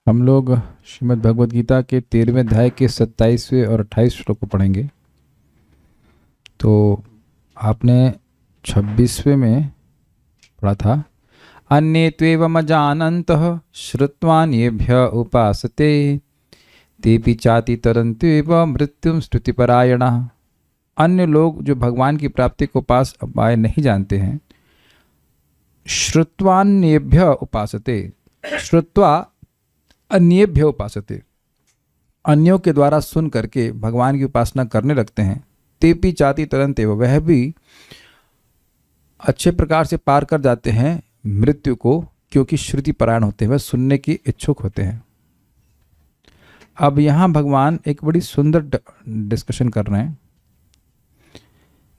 हम लोग श्रीमद् भगवद गीता के 13वें अध्याय के 27वें और 28 श्लोक को पढ़ेंगे। तो आपने 26वें में पढ़ा था, अन्ये त्वेवमजानन्तः श्रुत्वान्येभ्य उपासते तेपि चाति तरन्त्येव मृत्युं स्तुतिपरायणाः। अन्य लोग जो भगवान की प्राप्ति को पास उपाय नहीं जानते हैं, श्रुत्वान्येभ्य उपासते, श्रुत्वा अन्येभ्य उपासते, अन्यों के द्वारा सुन करके भगवान की उपासना करने लगते हैं। तेपि चाति तरन्ते, वह भी अच्छे प्रकार से पार कर जाते हैं मृत्यु को, क्योंकि श्रुति परायण होते हैं, वह सुनने की इच्छुक होते हैं। अब यहाँ भगवान एक बड़ी सुंदर डिस्कशन कर रहे हैं।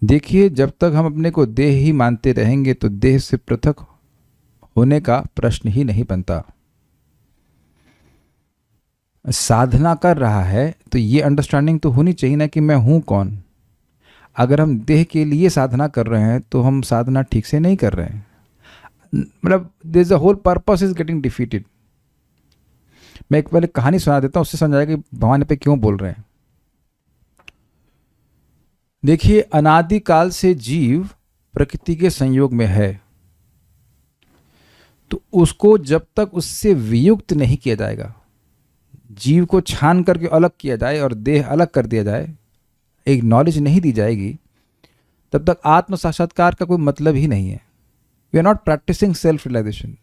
देखिए, जब तक हम अपने को देह ही मानते रहेंगे तो देह से पृथक होने का प्रश्न ही नहीं बनता। साधना कर रहा है तो ये अंडरस्टैंडिंग तो होनी चाहिए ना कि मैं हूं कौन। अगर हम देह के लिए साधना कर रहे हैं तो हम साधना ठीक से नहीं कर रहे हैं, मतलब there is a whole purpose is getting defeated. मैं एक पहले कहानी सुना देता हूं, उससे समझ आएगा कि भगवान पे क्यों बोल रहे हैं। देखिए, अनादिकाल से जीव प्रकृति के संयोग में है, तो उसको जब तक उससे वियुक्त नहीं किया जाएगा, जीव को छान करके अलग किया जाए और देह अलग कर दिया जाए, एक नॉलेज नहीं दी जाएगी, तब तक आत्म साक्षात्कार का कोई मतलब ही नहीं है। We are not practising self realisation.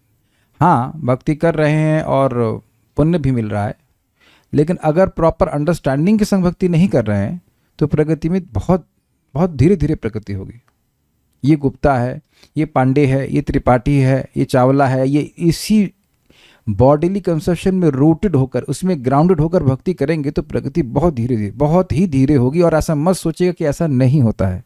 हाँ, भक्ति कर रहे हैं और पुण्य भी मिल रहा है, लेकिन अगर प्रॉपर अंडरस्टैंडिंग के संग भक्ति नहीं कर रहे हैं तो प्रगति में बहुत बहुत धीरे धीरे प्रगति होगी। ये गुप्ता है, ये पांडे है, ये त्रिपाठी है, ये चावला है, ये इसी बॉडीली कंसेप्शन में रूटेड होकर, उसमें ग्राउंडेड होकर भक्ति करेंगे तो प्रगति बहुत धीरे धीरे, बहुत ही धीरे होगी। और ऐसा मत सोचिएगा कि ऐसा नहीं होता है।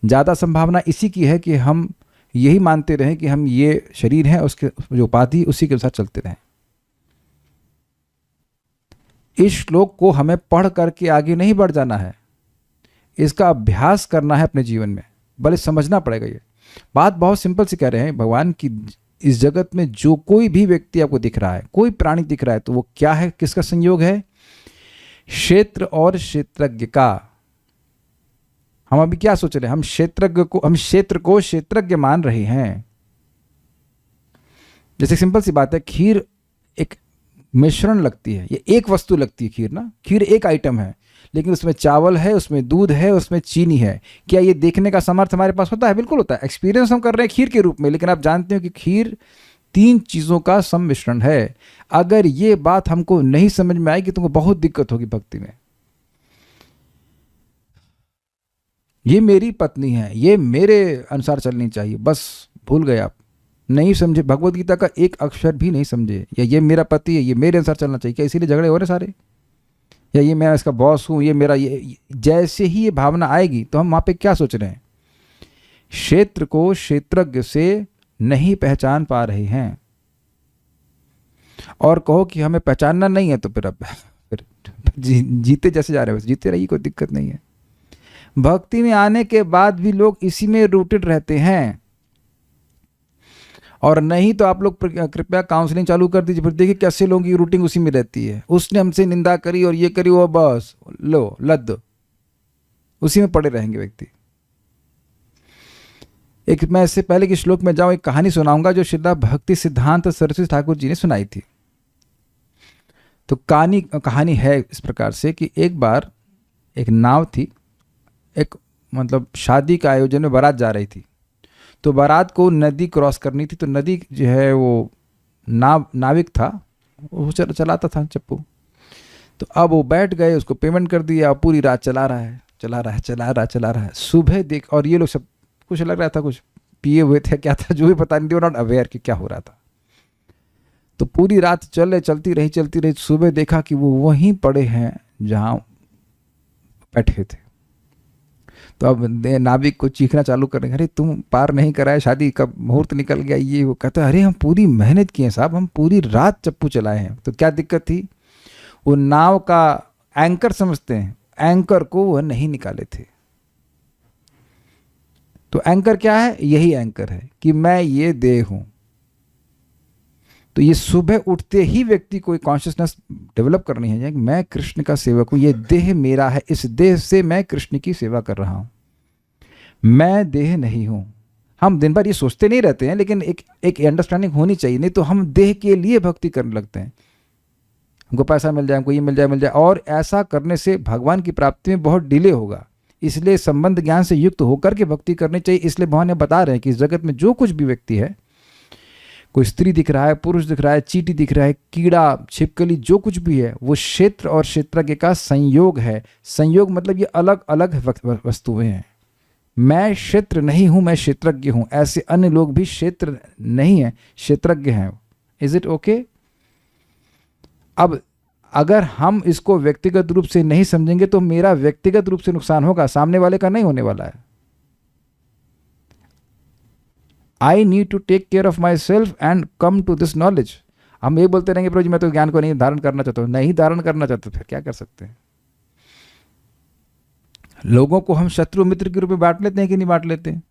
ज़्यादा संभावना इसी की है कि हम यही मानते रहें कि हम ये शरीर हैं, उसके जो उपाधि उसी के साथ चलते रहें। इस श्लोक को हमें पढ़ करके आगे नहीं बढ़ जाना है, इसका अभ्यास करना है अपने जीवन में, भले समझना पड़ेगा। ये बात बहुत सिंपल सी कह रहे हैं भगवान की। इस जगत में जो कोई भी व्यक्ति आपको दिख रहा है, कोई प्राणी दिख रहा है, तो वो क्या है, किसका संयोग है? क्षेत्र और क्षेत्रज्ञ का। हम अभी क्या सोच रहे हैं? हम क्षेत्र को क्षेत्रज्ञ मान रहे हैं। जैसे सिंपल सी बात है, खीर एक मिश्रण लगती है, ये एक वस्तु लगती है खीर ना। खीर एक आइटम है, लेकिन उसमें चावल है, उसमें दूध है, उसमें चीनी है। क्या ये देखने का सामर्थ्य हमारे पास होता है? बिल्कुल होता है। एक्सपीरियंस हम कर रहे हैं खीर के रूप में, लेकिन आप जानते हो कि खीर 3 चीज़ों का सम्मिश्रण है। अगर ये बात हमको नहीं समझ में आएगी, तुमको बहुत दिक्कत होगी भक्ति में। ये मेरी पत्नी है, ये मेरे अनुसार चलनी चाहिए, बस भूल गए आप, नहीं समझे, भगवत गीता का एक अक्षर भी नहीं समझे। या ये मेरा पति है, ये मेरे अनुसार चलना चाहिए, क्या इसीलिए झगड़े हो रहे सारे? या ये मैं इसका बॉस हूँ, ये मेरा, ये जैसे ही ये भावना आएगी तो हम वहाँ पे क्या सोच रहे हैं? क्षेत्र को क्षेत्रज्ञ से नहीं पहचान पा रहे हैं। और कहो कि हमें पहचानना नहीं है, तो फिर अब फिर जीते जैसे जा रहे हैं, जीते रहिए, कोई दिक्कत नहीं है। भक्ति में आने के बाद भी लोग इसी में रूटेड रहते हैं। और नहीं तो आप लोग कृपया काउंसलिंग चालू कर दीजिए, फिर देखिए कैसे लोगों की रूटिंग उसी में रहती है। उसने हमसे निंदा करी और ये करी, वो बस लो लद, उसी में पड़े रहेंगे व्यक्ति। एक मैं इससे पहले कि श्लोक में जाऊं, एक कहानी सुनाऊंगा जो श्रील भक्ति सिद्धांत सरस्वती ठाकुर जी ने सुनाई थी। तो कहानी है इस प्रकार से कि एक बार एक नाव थी, एक मतलब शादी का आयोजन में बारात जा रही थी। तो बारात को नदी क्रॉस करनी थी, तो नदी जो है वो नाविक था, वो चलाता था चप्पू। तो अब वो बैठ गए, उसको पेमेंट कर दिया, पूरी रात चला रहा है। सुबह देख, और ये लोग सब कुछ लग रहा था, कुछ पिए हुए थे, क्या था जो भी पता नहीं, नॉट अवेयर कि क्या हो रहा था। तो पूरी रात चलती रही। सुबह देखा कि वो वहीं पड़े हैं जहाँ बैठे थे। तो अब नाविक को चीखना चालू करेंगे, अरे तुम पार नहीं कराए, शादी का मुहूर्त निकल गया, ये वो। कहता है, अरे हम पूरी मेहनत किए साहब, हम पूरी रात चप्पू चलाए हैं। तो क्या दिक्कत थी? वो नाव का एंकर समझते हैं, एंकर को वह नहीं निकाले थे। तो एंकर क्या है? यही एंकर है कि मैं ये देह हूं, तो ये सुबह उठते ही व्यक्ति को कॉन्शियसनेस डेवलप करनी है कि मैं कृष्ण का सेवक हूँ, ये देह मेरा है, इस देह से मैं कृष्ण की सेवा कर रहा हूँ, मैं देह नहीं हूँ। हम दिन भर ये सोचते नहीं रहते हैं, लेकिन एक अंडरस्टैंडिंग होनी चाहिए, नहीं तो हम देह के लिए भक्ति करने लगते हैं। हमको पैसा मिल जाए, हमको ये मिल जाए, और ऐसा करने से भगवान की प्राप्ति में बहुत डिले होगा। इसलिए संबंध ज्ञान से युक्त होकर के भक्ति करनी चाहिए। इसलिए भगवान ने बता रहे हैं कि इस जगत में जो कुछ भी व्यक्ति है, कोई स्त्री दिख रहा है, पुरुष दिख रहा है, चींटी दिख रहा है, कीड़ा, छिपकली, जो कुछ भी है, वो क्षेत्र और क्षेत्रज्ञ का संयोग है। संयोग मतलब ये अलग अलग वस्तुएं हैं। मैं क्षेत्र नहीं हूं, मैं क्षेत्रज्ञ हूं। ऐसे अन्य लोग भी क्षेत्र नहीं है, क्षेत्रज्ञ हैं। Is it okay? अब अगर हम इसको व्यक्तिगत रूप से नहीं समझेंगे तो मेरा व्यक्तिगत रूप से नुकसान होगा, सामने वाले का नहीं होने वाला है। I need to take care of myself and come to this knowledge. हम ये बोलते रहेंगे प्रभु जी मैं तो ज्ञान को नहीं धारण करना चाहता हूँ, नहीं धारण करना चाहते, फिर क्या कर सकते हैं? लोगों को हम शत्रु मित्र के रूप में बांट लेते हैं कि नहीं बांट लेते हैं,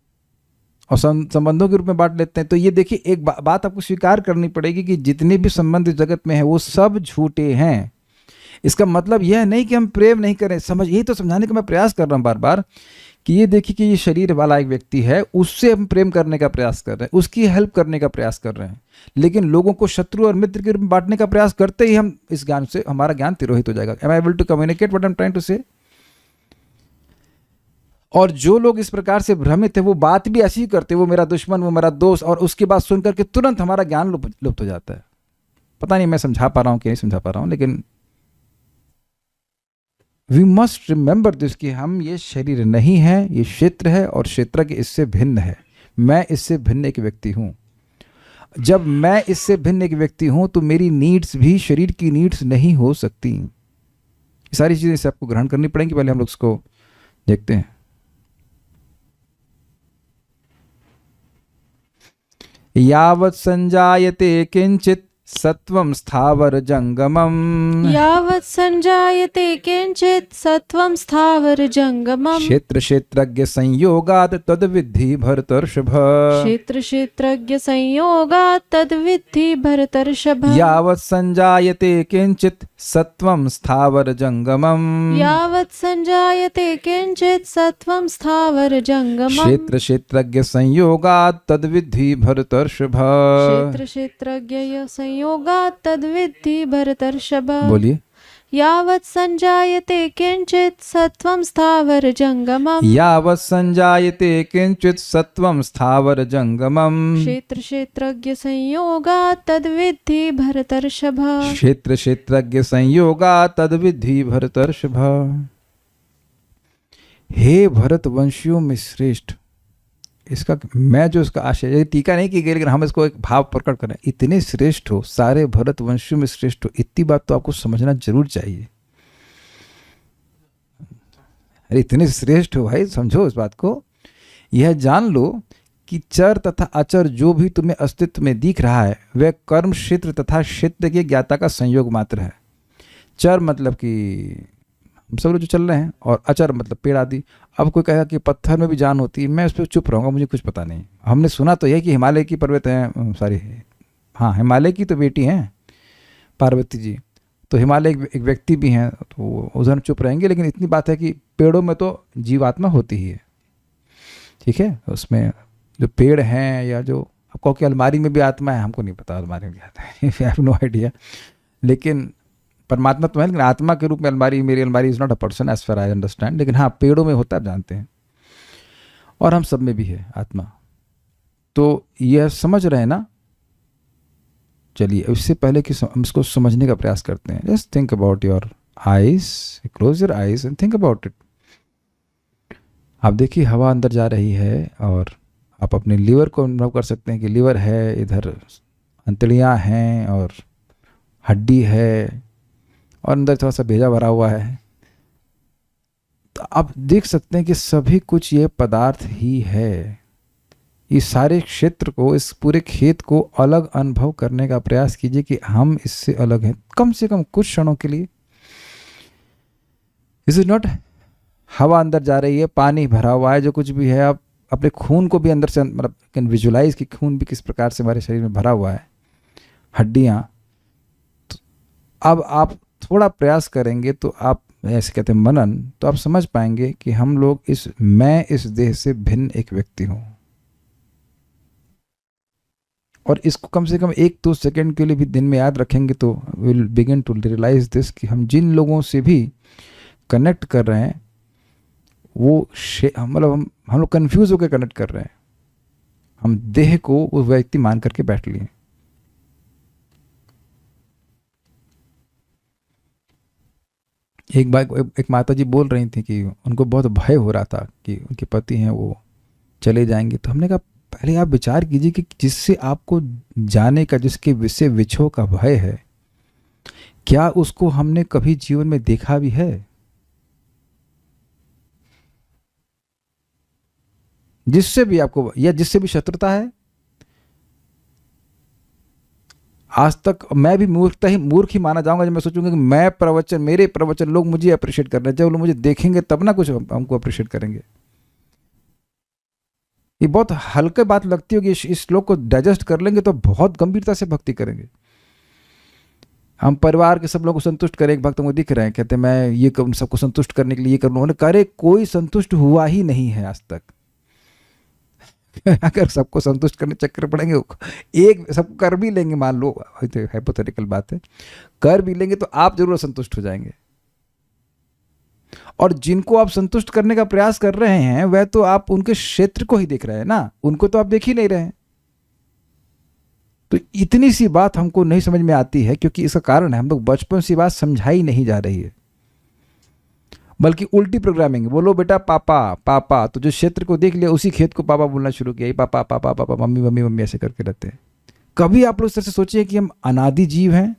और संबंधों के रूप में बांट लेते हैं। तो ये देखिए, एक बात आपको स्वीकार करनी पड़ेगी कि जितने भी संबंध इस जगत में है वो सब झूठे हैं। इसका मतलब यह नहीं कि हम प्रेम नहीं करें। यही तो समझाने का मैं प्रयास कर रहा हूं बार बार कि ये देखिए कि ये शरीर वाला एक व्यक्ति है, उससे हम प्रेम करने का प्रयास कर रहे हैं, उसकी हेल्प करने का प्रयास कर रहे हैं, लेकिन लोगों को शत्रु और मित्र के रूप में बांटने का प्रयास करते ही हम इस ज्ञान से, हमारा ज्ञान तिरोहित हो जाएगा। Am I able to communicate what I am trying to say? और जो लोग इस प्रकार से भ्रमित है वो बात भी ऐसी ही करते, वो मेरा दुश्मन, वो मेरा दोस्त, और उसकी बात सुनकर के तुरंत हमारा ज्ञान लुप्त हो जाता है। पता नहीं मैं समझा पा रहा हूं कि नहीं समझा पा रहा हूं, लेकिन वी मस्ट रिमेंबर दिस कि हम ये शरीर नहीं है, ये क्षेत्र है, और क्षेत्र के इससे भिन्न है। मैं इससे भिन्न एक व्यक्ति हूं। जब मैं इससे भिन्न एक व्यक्ति हूं तो मेरी नीड्स भी शरीर की नीड्स नहीं हो सकती। ये सारी चीजें इसे आपको ग्रहण करनी पड़ेंगी। पहले हम लोग इसको देखते हैं। यावत् संजायते किंचित सत्वं स्थावर जंगमम्, यावत् संजायते किंचित सत्वं स्थावर जंगमम्, क्षेत्र क्षेत्रज्ञ संयोगात् तद्विद्धि भरतर्षभ, क्षेत्र क्षेत्रज्ञ संयोगात् तद्विद्धि भरतर्षभ। यावत् संजायते किंचित सत्वं स्थावर जंगमम्, यावत् संजायते किंचित सत्वं स्थावर जंगमम्, क्षेत्र क्षेत्रज्ञ संयोगात् तद्विद्धि भरतर्षभ। क्षेत्र क्षेत्रज्ञ संयोगात् तद्विद्धि भरतर्षभ। बोलिए। यावत् संजायते किंचित सत्वं स्थावर जंगमम्, यावत् संजायते किंचित सत्वं स्थावर जंगमम्, क्षेत्र क्षेत्रज्ञ संयोगात् तद्विद्धि भरतर्षभ। क्षेत्र क्षेत्रज्ञ संयोगात् तद्विद्धि भरतर्षभ। हे भरत वंशियों में श्रेष्ठ, इसका मैं जो इसका आशय, ये टीका नहीं की गई, लेकिन हम इसको एक भाव प्रकट करें। इतने श्रेष्ठ हो, सारे भरत वंशियों में श्रेष्ठ हो, इतनी बात तो आपको समझना जरूर चाहिए। अरे इतने श्रेष्ठ हो भाई, समझो इस बात को। यह जान लो कि चर तथा अचर जो भी तुम्हें अस्तित्व में दिख रहा है वह कर्म क्षेत्र तथा क्षेत्र के ज्ञाता का संयोग मात्र है। चर मतलब कि हम सब लोग जो चल रहे हैं, और अचर मतलब पेड़ आदि। अब कोई कहेगा कि पत्थर में भी जान होती है, मैं उस पर चुप रहूँगा, मुझे कुछ पता नहीं। हमने सुना तो यह कि हिमालय की पर्वत हैं, सॉरी हाँ, हिमालय की तो बेटी हैं पार्वती जी, तो हिमालय एक व्यक्ति भी हैं, तो उधर चुप रहेंगे। लेकिन इतनी बात है कि पेड़ों में तो जीवात्मा होती ही है, ठीक है। उसमें जो पेड़ हैं, या जो आपको कि अलमारी में भी आत्मा है, हमको नहीं पता अलमारी में भी आता है, आई हैव नो आइडिया। लेकिन परमात्मा तो है, लेकिन आत्मा के रूप में अलमारी, मेरी अलमारी is not a person as far I understand. लेकिन हाँ, पेड़ों में होता है, आप जानते हैं, और हम सब में भी है आत्मा। तो यह समझ रहे हैं ना? चलिए, इससे पहले कि हम इसको समझने का प्रयास करते हैं, just think about your eyes, close your eyes and think about it. आप देखिए, हवा अंदर जा रही है, और आप अपने लीवर को अनुभव कर सकते हैं कि लीवर है, इधर अंतड़ियाँ हैं, और हड्डी है, और अंदर थोड़ा सा भेजा भरा हुआ है। तो आप देख सकते हैं कि सभी कुछ ये पदार्थ ही है। इस सारे क्षेत्र को, इस पूरे खेत को अलग अनुभव करने का प्रयास कीजिए कि हम इससे अलग हैं, कम से कम कुछ क्षणों के लिए। Is it not? हवा अंदर जा रही है, पानी भरा हुआ है, जो कुछ भी है, आप अपने खून को भी अंदर से, मतलब कैन विजुलाइज कि खून भी किस प्रकार से हमारे शरीर में भरा हुआ है। हड्डियाँ। तो अब आप थोड़ा प्रयास करेंगे तो आप, ऐसे कहते हैं मनन, तो आप समझ पाएंगे कि हम लोग मैं इस देह से भिन्न एक व्यक्ति हूँ। और इसको कम से कम 1-2 सेकंड के लिए भी दिन में याद रखेंगे तो will begin to realise this, कि हम जिन लोगों से भी कनेक्ट कर रहे हैं वो मतलब हम लोग कंफ्यूज होकर कनेक्ट कर रहे हैं। हम देह को वो व्यक्ति मान करके बैठ लिए। एक बार एक माता जी बोल रही थी कि उनको बहुत भय हो रहा था कि उनके पति हैं वो चले जाएंगे। तो हमने कहा पहले आप विचार कीजिए कि जिससे आपको जाने का, जिसके विषय विछोह का भय है, क्या उसको हमने कभी जीवन में देखा भी है? जिससे भी आपको या जिससे भी शत्रुता है, आज तक मैं भी मूर्ख ही माना जाऊंगा जब मैं सोचूंगा कि मैं प्रवचन, मेरे प्रवचन लोग मुझे अप्रिशिएट कर रहे हैं। जब लोग मुझे देखेंगे तब ना कुछ हमको अप्रिशिएट करेंगे। ये बहुत हल्के बात लगती होगी, इस श्लोक को डाइजेस्ट कर लेंगे तो बहुत गंभीरता से भक्ति करेंगे। हम परिवार के सब लोगों को संतुष्ट करें, एक भक्त को दिख रहे हैं, कहते हैं मैं ये सबको संतुष्ट करने के लिए ये कर लूँ, करे कोई संतुष्ट हुआ ही नहीं है आज तक। अगर सबको संतुष्ट करने चक्कर पड़ेंगे, एक सबको कर भी लेंगे, मान लो हाइपोथेटिकल बात है, कर भी लेंगे तो आप जरूर संतुष्ट हो जाएंगे। और जिनको आप संतुष्ट करने का प्रयास कर रहे हैं वह तो आप उनके क्षेत्र को ही देख रहे हैं ना, उनको तो आप देख ही नहीं रहे हैं। तो इतनी सी बात हमको नहीं समझ में आती है, क्योंकि इसका कारण है हम लोग बचपन से बात समझाई नहीं जा रही है, बल्कि उल्टी प्रोग्रामिंग। बोलो बेटा पापा पापा, तो जो क्षेत्र को देख लिया उसी खेत को पापा बोलना शुरू किया, पापा पापा पापा, मम्मी मम्मी मम्मी ऐसे करके रहते हैं। कभी आप लोग इस तरह से सोचिए कि हम अनादि जीव हैं।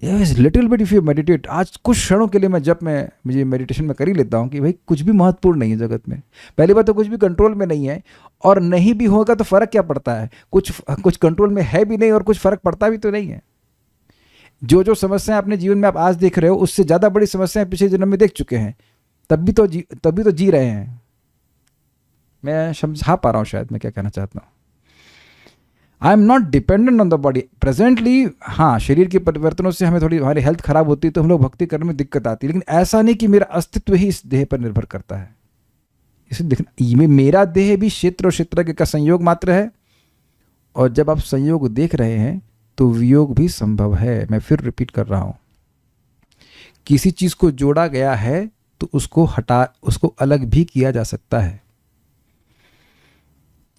Little bit if you meditate, आज कुछ क्षणों के लिए मुझे मेडिटेशन में कर ही लेता हूँ कि भाई कुछ भी महत्वपूर्ण नहीं है जगत में। पहली बात तो कुछ भी कंट्रोल में नहीं है, और नहीं भी होगा तो फर्क क्या पड़ता है? कुछ कंट्रोल में है भी नहीं और कुछ फर्क पड़ता भी तो नहीं है। जो समस्याएं अपने जीवन में आप आज देख रहे हो, उससे ज़्यादा बड़ी समस्याएं पिछले जन्म में देख चुके हैं, तभी तो जी रहे हैं। मैं समझा पा रहा हूँ शायद मैं क्या कहना चाहता हूँ। I am not dependent on the body presently. हाँ, शरीर के परिवर्तनों से हमारी हेल्थ खराब होती है तो हम लोग भक्ति करने में दिक्कत आती है, लेकिन ऐसा नहीं कि मेरा अस्तित्व ही इस देह पर निर्भर करता है। इसे देखना, मेरा देह भी क्षेत्र और क्षेत्रज्ञ का संयोग मात्र है, और जब आप संयोग देख रहे हैं तो वियोग भी संभव है। मैं फिर रिपीट कर रहा हूँ, किसी चीज़ को जोड़ा गया है तो उसको अलग भी किया जा सकता है।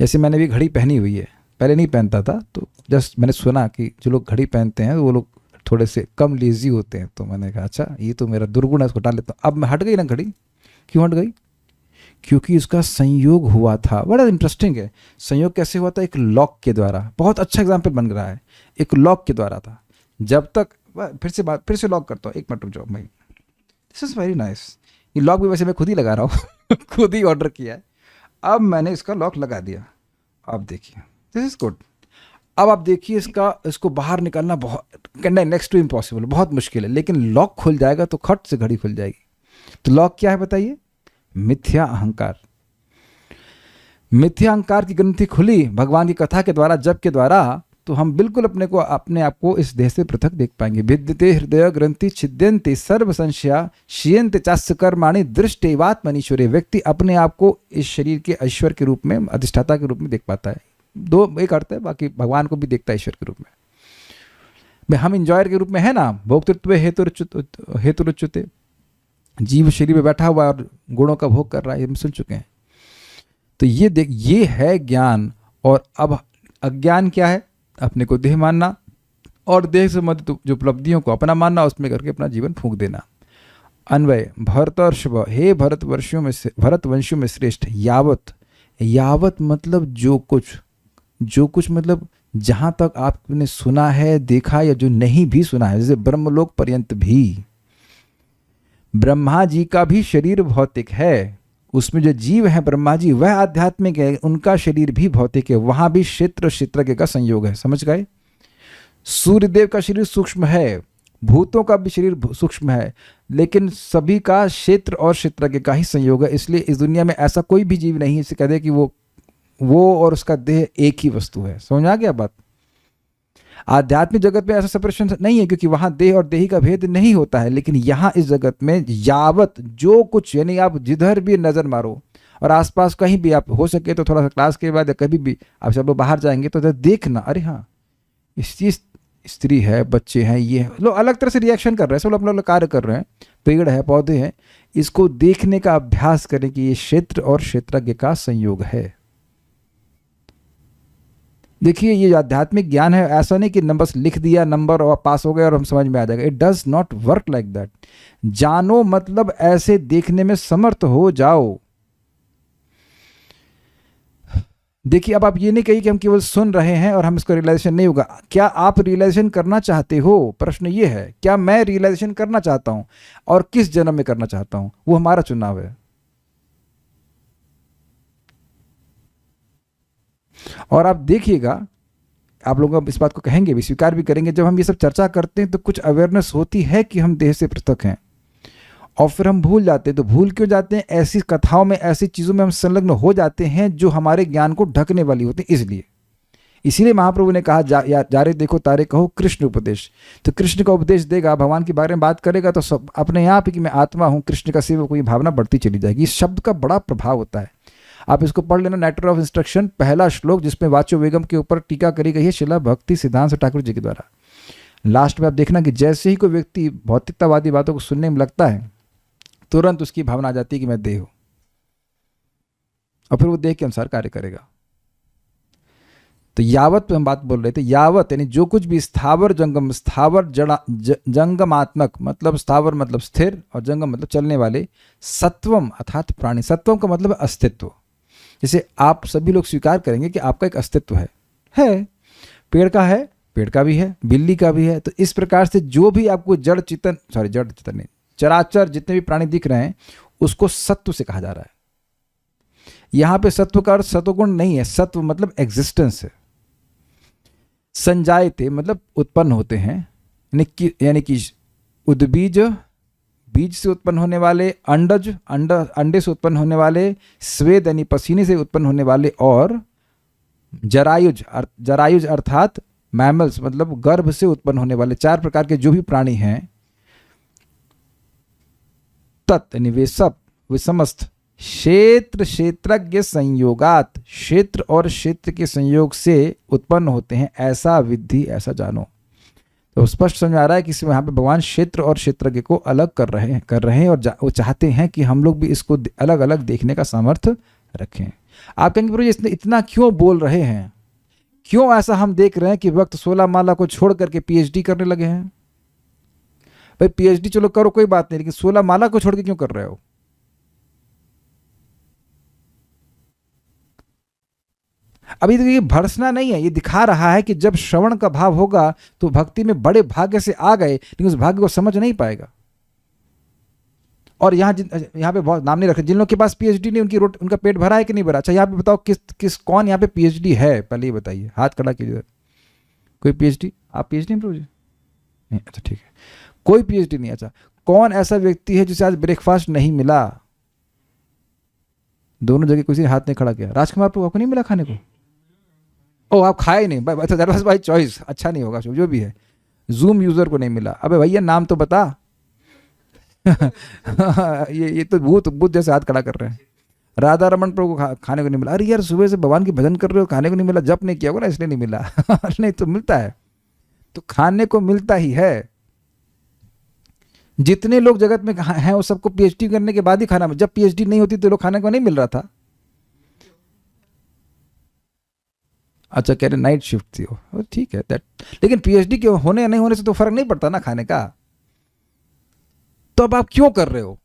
जैसे मैंने भी घड़ी पहनी हुई है, पहले नहीं पहनता था, तो जस्ट मैंने सुना कि जो लोग घड़ी पहनते हैं वो लोग थोड़े से कम लेजी होते हैं, तो मैंने कहा अच्छा ये तो मेरा दुर्गुण है, इसको हटा लेता हूँ। अब मैं हट गई ना घड़ी। क्यों हट गई? क्योंकि इसका संयोग हुआ था। बड़ा इंटरेस्टिंग है, संयोग कैसे हुआ था? एक लॉक के द्वारा। बहुत अच्छा एग्जाम्पल बन रहा है, एक लॉक के द्वारा था। जब तक फिर से लॉक करता हूँ, एक मिनट रुक जाओ। This is very nice. ये लॉक भी वैसे मैं खुद ही लगा रहा हूँ खुद ही ऑर्डर किया है। अब मैंने इसका लॉक लगा दिया। अब देखिए, दिस इज गुड। अब आप देखिए इसको बाहर निकालना बहुत नेक्स्ट टू इम्पॉसिबल, बहुत मुश्किल है, लेकिन लॉक खुल जाएगा तो खट से घड़ी खुल जाएगी। तो लॉक क्या है बताइए? मिथ्या अहंकार। मिथ्या अहंकार की ग्रंथि खुली भगवान की कथा के द्वारा, जप के द्वारा, तो हम बिल्कुल अपने आप को इस देह से पृथक देख पाएंगे। विद्यते हृदय ग्रंथि छिद्यन्ते सर्व संशया क्षीयन्ते चास्य कर्माणि दृष्टेवात्मनीश्वरे। व्यक्ति अपने आप को इस शरीर के ईश्वर के रूप में, अधिष्ठाता के रूप में देख पाता है। एक अर्थ है, बाकी भगवान को भी देखता है ईश्वर के रूप में। हम इंजॉयर के रूप में है ना, भोक्तृत्व हेतुरुच्युते। जीव शरीर में बैठा हुआ और गुणों का भोग कर रहा है, ये हम सुन चुके हैं। तो ये है ज्ञान। और अब अज्ञान क्या है? अपने को देह मानना और देह से संबंधित जो उपलब्धियों को अपना मानना, उसमें करके अपना जीवन फूंक देना। अन्वय भरतर्षभ, हे भारतवंशियों में श्रेष्ठ। यावत मतलब जो कुछ मतलब जहाँ तक आपने सुना है, देखा, या जो नहीं भी सुना है, जैसे ब्रह्मलोक पर्यंत भी। ब्रह्मा जी का भी शरीर भौतिक है, उसमें जो जीव है ब्रह्मा जी वह आध्यात्मिक है, उनका शरीर भी भौतिक है, वहां भी क्षेत्रज्ञ का संयोग है। समझ गए? सूर्यदेव का शरीर सूक्ष्म है, भूतों का भी शरीर सूक्ष्म है, लेकिन सभी का क्षेत्र और क्षेत्रज्ञ का ही संयोग है। इसलिए इस दुनिया में ऐसा कोई भी जीव नहीं है जिसे कह दे कि वो और उसका देह एक ही वस्तु है। समझ आ गया बात? आध्यात्मिक जगत में ऐसा सेपरेशन नहीं है, क्योंकि वहां देह और देही का भेद नहीं होता है। लेकिन यहाँ इस जगत में यावत जो कुछ, यानी आप जिधर भी नजर मारो और आसपास कहीं भी आप हो सके तो थोड़ा सा क्लास के बाद या कभी भी आप सब लोग बाहर जाएंगे तो देखना, अरे हाँ इस स्त्री है, बच्चे हैं, ये है, लोग अलग तरह से रिएक्शन कर रहे हैं, सब लोग अपना अपना कार्य कर रहे हैं, पेड़ है, पौधे हैं। इसको देखने का अभ्यास करें कि ये क्षेत्र और क्षेत्रज्ञ का संयोग है। देखिए ये जो आध्यात्मिक ज्ञान है, ऐसा नहीं कि नंबर लिख दिया, नंबर और पास हो गए और हम समझ में आ जाएगा। It does not work like that. जानो मतलब ऐसे देखने में समर्थ हो जाओ। देखिए अब आप ये नहीं कहिए कि हम केवल सुन रहे हैं और हम इसको रियलाइजेशन नहीं होगा। क्या आप रियलाइजेशन करना चाहते हो? प्रश्न ये है, क्या मैं रियलाइजेशन करना चाहता हूं और किस जन्म में करना चाहता हूं, वो हमारा चुनाव है। और आप देखिएगा, आप लोग इस बात को कहेंगे भी, स्वीकार भी करेंगे, जब हम ये सब चर्चा करते हैं तो कुछ अवेयरनेस होती है कि हम देह से पृथक हैं, और फिर हम भूल जाते हैं। तो भूल क्यों जाते हैं? ऐसी कथाओं में, ऐसी चीज़ों में हम संलग्न हो जाते हैं जो हमारे ज्ञान को ढकने वाली होती है। इसीलिए महाप्रभु ने कहा जा रे देखो तारे कहो कृष्ण उपदेश। तो कृष्ण का उपदेश देगा, भगवान के बारे में बात करेगा तो सब अपने आप ही कि मैं आत्मा हूँ, कृष्ण का सेवक हूँ, ये भावना बढ़ती चली जाएगी। इस शब्द का बड़ा प्रभाव होता है। आप इसको पढ़ लेना, नेटर ऑफ इंस्ट्रक्शन, पहला श्लोक जिसमें वाचो वेगम के ऊपर टीका करी गई है शिला भक्ति सिद्धांत ठाकुर जी के द्वारा। लास्ट में आप देखना कि जैसे ही कोई व्यक्ति भौतिकतावादी बातों को सुनने में लगता है, तुरंत उसकी भावना आ जाती है कि मैं देह हूं, और फिर वो देह के अनुसार कार्य करेगा। तो यावत पे हम बात बोल रहे थे, यावत यानी जो कुछ भी स्थावर जंगम, स्थावर जंगमात्मक मतलब स्थावर मतलब स्थिर और जंगम मतलब चलने वाले, सत्वम अर्थात प्राणी। सत्वम का मतलब अस्तित्व। जैसे आप सभी लोग स्वीकार करेंगे कि आपका एक अस्तित्व है। पेड़ का है, पेड़ का भी है, बिल्ली का भी है। तो इस प्रकार से जो भी आपको जड़ चेतन नहीं, चराचर जितने भी प्राणी दिख रहे हैं उसको सत्व से कहा जा रहा है। यहां पे सत्व का अर्थ सत्वगुण नहीं है, सत्व मतलब एग्जिस्टेंस है। संजायते मतलब उत्पन्न होते हैं, यानी कि उद्बीज बीज से उत्पन्न होने वाले, अंडज अंडे से उत्पन्न होने वाले, स्वेद यानी पसीने से उत्पन्न होने वाले, और जरायुज अर्थात मैमल्स मतलब गर्भ से उत्पन्न होने वाले। 4 प्रकार के जो भी प्राणी हैं, तत् यानी वे सब, वे समस्त क्षेत्र क्षेत्रज्ञ संयोगात, क्षेत्र और क्षेत्र के संयोग से उत्पन्न होते हैं, ऐसा विधि, ऐसा जानो। तो स्पष्ट समझ आ रहा है कि इसमें यहाँ पे भगवान क्षेत्र और क्षेत्रज्ञ को अलग कर रहे हैं और वो चाहते हैं कि हम लोग भी इसको अलग अलग देखने का सामर्थ्य रखें। आप कहेंगे प्रभु जी इतना क्यों बोल रहे हैं, क्यों ऐसा हम देख रहे हैं कि वक्त 16 माला को छोड़ करके पीएचडी करने लगे हैं? भाई पीएचडी चलो करो, कोई बात नहीं, लेकिन 16 माला को छोड़ के क्यों कर रहे हो? अभी तो ये भड़सना नहीं है, ये दिखा रहा है कि जब श्रवण का भाव होगा तो भक्ति में बड़े भाग्य से आ गए, लेकिन उस भाग्य को समझ नहीं पाएगा। और यहाँ पे बहुत नाम नहीं रखे, जिन लोगों के पास पीएचडी नहीं उनका पेट भरा है कि नहीं भरा? अच्छा यहाँ पे बताओ कौन यहाँ पे पीएचडी है, पहले ये बताइए, हाथ खड़ा कीजिए। कोई पीएचडी? आप पीएचडी प्रभु जी? नहीं, अच्छा ठीक है, कोई पीएचडी नहीं। अच्छा कौन ऐसा व्यक्ति है जिसे आज ब्रेकफास्ट नहीं मिला? दोनों जगह किसी ने हाथ नहीं खड़ा किया। राजकुमार प्रभु आपको नहीं मिला खाने को? ओ आप खाए नहीं भाई, अच्छा दैट वाज बाय चॉइस, अच्छा नहीं होगा जो भी है। जूम यूजर को नहीं मिला, अबे भैया नाम तो बता। ये तो भूत जैसे हाथ खड़ा कर रहे हैं। राधा रमन प्रभु को खाने को नहीं मिला। अरे यार सुबह से भगवान की भजन कर रहे हो, खाने को नहीं मिला, जप नहीं किया होगा ना इसलिए नहीं मिला। नहीं तो मिलता है, तो खाने को मिलता ही है। जितने लोग जगत में हैं वो सबको पीएचडी करने के बाद ही खाना, जब पीएचडी नहीं होती तो लोग खाने को नहीं मिल रहा था। अच्छा कह रहे नाइट शिफ्ट थी वो, ठीक है दैट, लेकिन पीएचडी के होने या नहीं होने से तो फर्क नहीं पड़ता ना खाने का। तो अब आप क्यों कर रहे हो,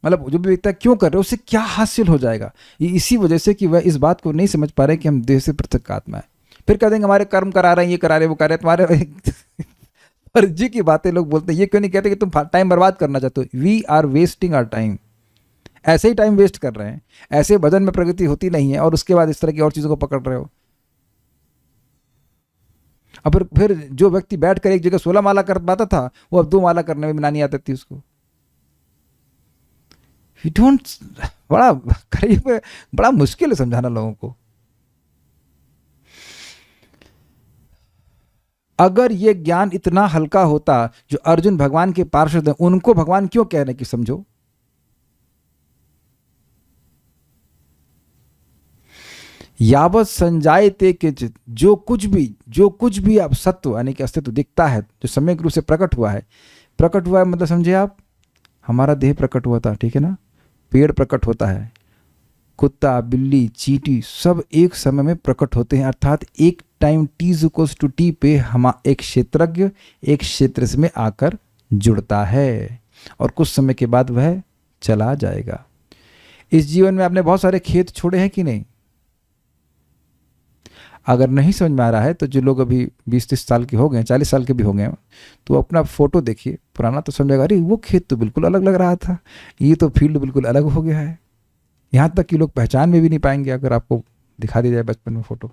मतलब जो भी व्यक्ति है क्यों कर रहे हो, उससे क्या हासिल हो जाएगा? ये इसी वजह से कि वह इस बात को नहीं समझ पा रहे कि हम देह से पृथक आत्मा है। फिर कह देंगे हमारे कर्म करा रहे हैं, ये करा रहे हैं, वो करा रहे हैं, तुम्हारे फर्जी की बातें लोग बोलते हैं। ये क्यों नहीं कहते कि तुम टाइम बर्बाद करना चाहते हो? We are wasting our time, ऐसे ही टाइम वेस्ट कर रहे हैं, ऐसे भजन में प्रगति होती नहीं है और उसके बाद इस तरह की और चीज़ों को पकड़ रहे हो। अब फिर जो व्यक्ति बैठकर एक जगह 16 माला कर पाता था वो अब 2 माला करने में नहीं आती थी उसको। वी डोंट, बड़ा मुश्किल है समझाना लोगों को। अगर ये ज्ञान इतना हल्का होता, जो अर्जुन भगवान के पार्षद हैं उनको भगवान क्यों कह रहे हैं कि समझो? यावत संजायते किंचित, जो कुछ भी आप सत्व यानी कि अस्तित्व दिखता है, जो सम्यक रूप से प्रकट हुआ है मतलब समझे आप, हमारा देह प्रकट हुआ था, ठीक है ना, पेड़ प्रकट होता है, कुत्ता, बिल्ली, चींटी सब एक समय में प्रकट होते हैं, अर्थात एक टाइम t=t पे हम एक क्षेत्रज्ञ एक क्षेत्र में आकर जुड़ता है और कुछ समय के बाद वह चला जाएगा। इस जीवन में आपने बहुत सारे खेत छोड़े हैं कि नहीं? अगर नहीं समझ में आ रहा है तो जो लोग अभी 20-30 साल के हो गए, 40 साल के भी हो गए, तो अपना फोटो देखिए पुराना, तो समझेगा अरे वो खेत तो बिल्कुल अलग लग रहा था, ये तो फील्ड बिल्कुल अलग हो गया है। यहाँ तक कि लोग पहचान में भी नहीं पाएंगे अगर आपको दिखा दी जाए बचपन में फोटो।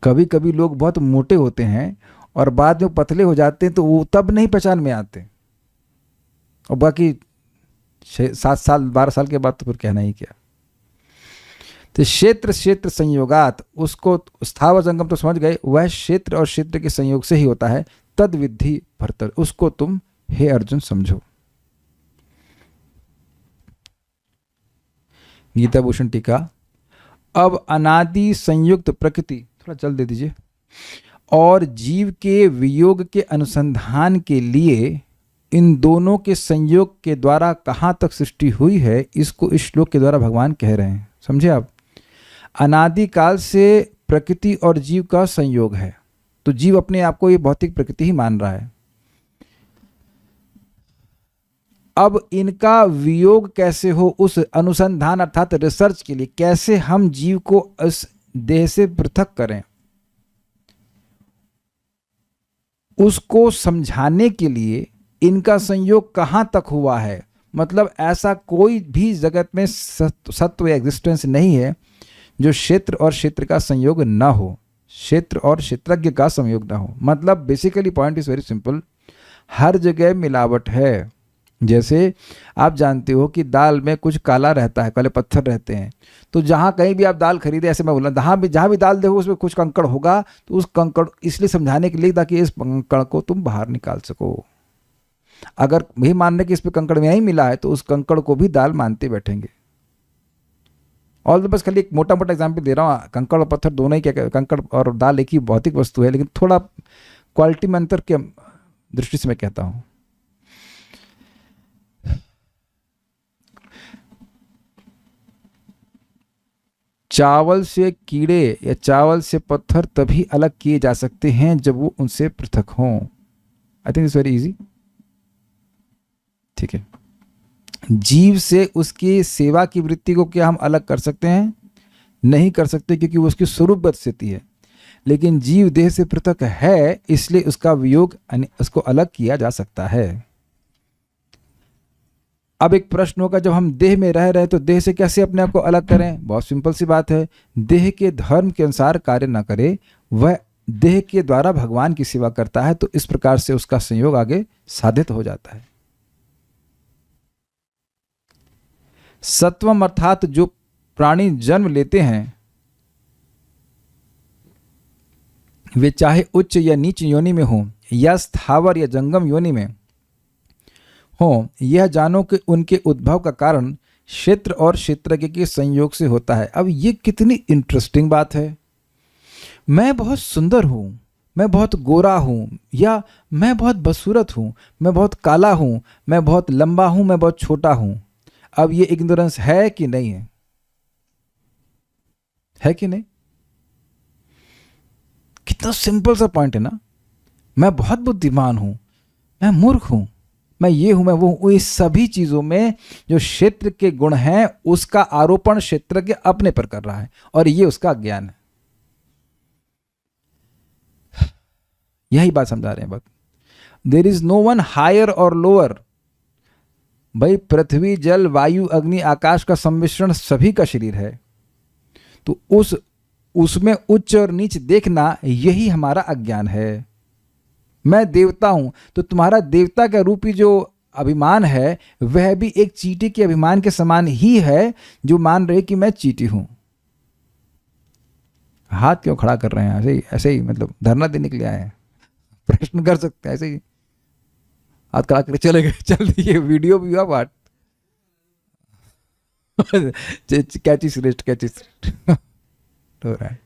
कभी कभी लोग बहुत मोटे होते हैं और बाद में पतले हो जाते हैं, तो वो तब नहीं पहचान में आते, और बाकी 7 साल 12 साल के बाद तो फिर कहना ही क्या। तो क्षेत्र संयोगात, उसको स्थावर जंगम तो समझ गए, वह क्षेत्र और क्षेत्र के संयोग से ही होता है। तद विद्धि भरतर, उसको तुम हे अर्जुन समझो। गीता भूषण टीका। अब अनादि संयुक्त प्रकृति, थोड़ा जल्द दे दीजिए, और जीव के वियोग के अनुसंधान के लिए इन दोनों के संयोग के द्वारा कहाँ तक सृष्टि हुई है, इसको इस श्लोक के द्वारा भगवान कह रहे हैं। समझे आप? अनादि काल से प्रकृति और जीव का संयोग है, तो जीव अपने आप को ये भौतिक प्रकृति ही मान रहा है। अब इनका वियोग कैसे हो, उस अनुसंधान अर्थात रिसर्च के लिए कैसे हम जीव को इस देह से पृथक करें, उसको समझाने के लिए इनका संयोग कहां तक हुआ है। मतलब ऐसा कोई भी जगत में सत्व या एग्जिस्टेंस नहीं है जो क्षेत्र और क्षेत्र का संयोग ना हो, क्षेत्र और क्षेत्रज्ञ का संयोग ना हो। मतलब basically point is very simple, हर जगह मिलावट है। जैसे आप जानते हो कि दाल में कुछ काला रहता है, काले पत्थर रहते हैं, तो जहाँ कहीं भी आप दाल खरीदे, ऐसे मैं बोला, जहाँ भी दाल देखो उसमें कुछ कंकड़ होगा, तो उस कंकड़ इसलिए समझाने के लिए ताकि इस कंकड़ को तुम बाहर निकाल सको। अगर भी मानने कि इस पे कंकड़ नहीं मिला है तो उस कंकड़ को भी दाल मानते बैठेंगे। और बस खाली एक मोटा मोटा एग्जाम्पल दे रहा हूँ, कंकड़ और पत्थर दोनों ही क्या, कंकड़ और दाल एक ही भौतिक वस्तु है, लेकिन थोड़ा क्वालिटी में अंतर के दृष्टि से मैं कहता हूँ। चावल से कीड़े या चावल से पत्थर तभी अलग किए जा सकते हैं जब वो उनसे पृथक हों। I think it's very easy, ठीक है। जीव से उसकी सेवा की वृत्ति को क्या हम अलग कर सकते हैं? नहीं कर सकते, क्योंकि वो उसकी स्वरूपगत स्थिति है। लेकिन जीव देह से पृथक है, इसलिए उसका वियोग उसको अलग किया जा सकता है। अब एक प्रश्न होगा, जब हम देह में रह रहे हैं तो देह से कैसे अपने आप को अलग करें? बहुत सिंपल सी बात है, देह के धर्म के अनुसार कार्य न करे, वह देह के द्वारा भगवान की सेवा करता है, तो इस प्रकार से उसका संयोग आगे साधित हो जाता है। सत्वम अर्थात जो प्राणी जन्म लेते हैं, वे चाहे उच्च या नीच योनि में हों या स्थावर या जंगम योनि में हो, यह जानो कि उनके उद्भव का कारण क्षेत्र और क्षेत्रज्ञ के संयोग से होता है। अब ये कितनी इंटरेस्टिंग बात है। मैं बहुत सुंदर हूं, मैं बहुत गोरा हूं, या मैं बहुत बदसूरत हूं, मैं बहुत काला हूं, मैं बहुत लंबा हूं, मैं बहुत छोटा हूं। अब ये इग्नोरेंस है कि नहीं है? है कि नहीं? कितना सिंपल सा पॉइंट है ना। मैं बहुत बुद्धिमान हूं, मैं मूर्ख हूं, मैं ये हूं, मैं वो हूं। इस सभी चीजों में जो क्षेत्र के गुण हैं, उसका आरोपण क्षेत्रज्ञ अपने पर कर रहा है, और ये उसका ज्ञान है। यही बात समझा रहे हैं। बात, there is no one higher or lower. भाई पृथ्वी, जल, वायु, अग्नि, आकाश का सम्मिश्रण सभी का शरीर है, तो उसमें उच्च और नीच देखना, यही हमारा अज्ञान है। मैं देवता हूं, तो तुम्हारा देवता का रूपी जो अभिमान है, वह भी एक चींटी के अभिमान के समान ही है, जो मान रहे कि मैं चींटी हूं। हाथ क्यों खड़ा कर रहे हैं? ऐसे ही मतलब धरना देने के लिए आए हैं? प्रश्न कर सकते हैं ऐसे ही, हाथ खड़ा करके चले गए, चल दिए, वीडियो भी हुआ बात। कैची श्रेष्ठ, कैची श्रेष्ठ हो रहा है।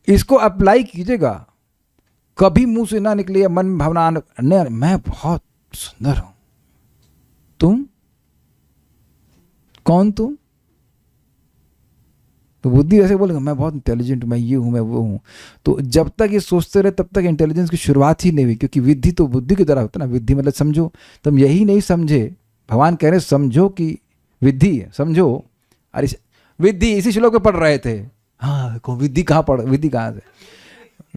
इसको अप्लाई कीजिएगा, कभी मुंह से ना निकले, मन में भावना नहीं मैं बहुत सुंदर हूं। तुम कौन? तुम तो बुद्धि ऐसे बोलेगा मैं बहुत इंटेलिजेंट हूं, मैं ये हूं, मैं वो हूं। तो जब तक ये सोचते रहे तब तक इंटेलिजेंस की शुरुआत ही नहीं हुई, क्योंकि विद्धि तो बुद्धि की तरह होता है ना। विद्धि मतलब समझो, तुम यही नहीं समझे, भगवान कह रहे समझो कि विद्धि है, समझो। अरे विद्धि इसी श्लोक में पढ़ रहे थे। हाँ को विद्धि कहाँ पढ़, विद्धि कहाँ से?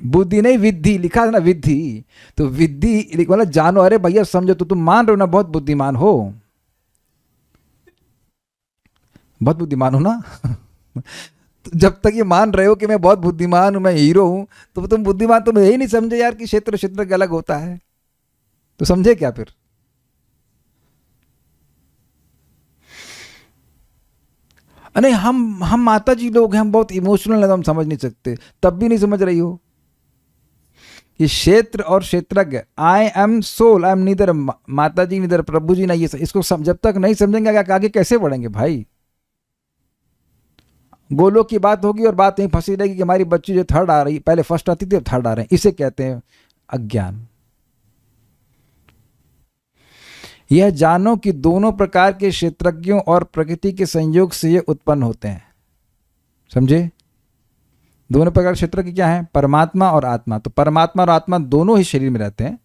बुद्धि नहीं, विद्धि लिखा है ना, विद्धि। तो विद्धि मतलब जानो, अरे भैया समझो। तो तुम मान रहे हो ना बहुत बुद्धिमान हो, बहुत बुद्धिमान हो ना। तो जब तक ये मान रहे हो कि मैं बहुत बुद्धिमान हूं, मैं हीरो हूं, तो तुम बुद्धिमान, तुम यही नहीं समझे यार कि क्षेत्र क्षेत्र अलग होता है। तो समझे क्या फिर? अरे हम माता जी लोग हैं, हम बहुत इमोशनल है, हम समझ नहीं सकते। तब भी नहीं समझ रही हो। ये क्षेत्र और क्षेत्रज्ञ, I am soul, I am neither माता जी नीदर प्रभु जी ना, ये इसको जब तक नहीं समझेंगे आगे कैसे बढ़ेंगे भाई? गोलोक की बात होगी और बात यहीं फंसी रहेगी कि हमारी बच्ची जो थर्ड आ रही, पहले फर्स्ट आती थी अब थर्ड आ रहे हैं। इसे कहते हैं अज्ञान। यह जानो कि दोनों प्रकार के क्षेत्रज्ञों और प्रकृति के संयोग से ये उत्पन्न होते हैं। समझे? दोनों प्रकार के क्षेत्रज्ञ क्या है? परमात्मा और आत्मा। तो परमात्मा और आत्मा दोनों ही शरीर में रहते हैं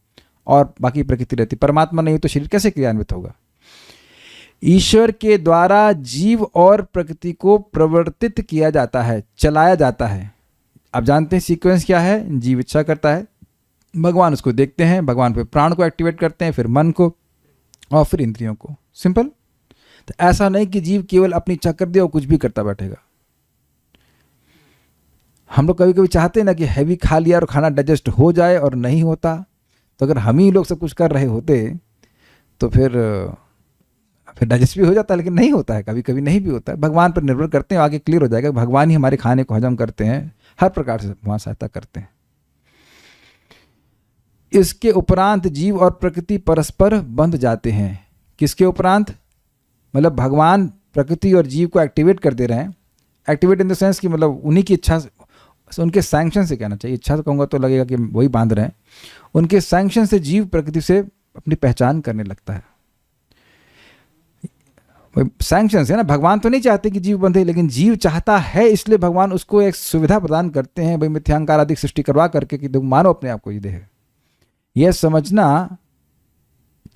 और बाकी प्रकृति रहती है। परमात्मा नहीं हो तो शरीर कैसे क्रियान्वित होगा? ईश्वर के द्वारा जीव और प्रकृति को प्रवर्तित किया जाता है, चलाया जाता है। आप जानते हैं सीक्वेंस क्या है? जीव इच्छा करता है, भगवान उसको देखते हैं, भगवान फिर प्राण को एक्टिवेट करते हैं, फिर मन को, और फिर इंद्रियों को। सिंपल। तो ऐसा नहीं कि जीव केवल अपनी इच्छा कर दे और कुछ भी करता बैठेगा। हम लोग कभी कभी चाहते हैं ना कि हैवी खा लिया और खाना डाइजेस्ट हो जाए, और नहीं होता। तो अगर हम ही लोग सब कुछ कर रहे होते तो फिर डाइजेस्ट भी हो जाता, लेकिन नहीं होता है, कभी कभी नहीं भी होता है। भगवान पर निर्भर करते हैं, आगे क्लियर हो जाएगा। भगवान ही हमारे खाने को हजम करते हैं, हर प्रकार से भगवान सहायता करते हैं। इसके उपरांत जीव और प्रकृति परस्पर बंध जाते हैं। किसके उपरांत? मतलब भगवान प्रकृति और जीव को एक्टिवेट कर दे रहे हैं। एक्टिवेट इन द सेंस कि मतलब उन्हीं की इच्छा, उनके सैंक्शन से कहना चाहिए, इच्छा से कहूँगा तो लगेगा कि वही बांध रहे हैं। उनके सैंक्शन से जीव प्रकृति से अपनी पहचान करने लगता है। सैंक्शन है ना, भगवान तो नहीं चाहते कि जीव बंधे, लेकिन जीव चाहता है, इसलिए भगवान उसको एक सुविधा प्रदान करते हैं, भाई मिथ्यांकार आदि सृष्टि करवा करके कि तुम मानो अपने आप को ये देह। यह समझना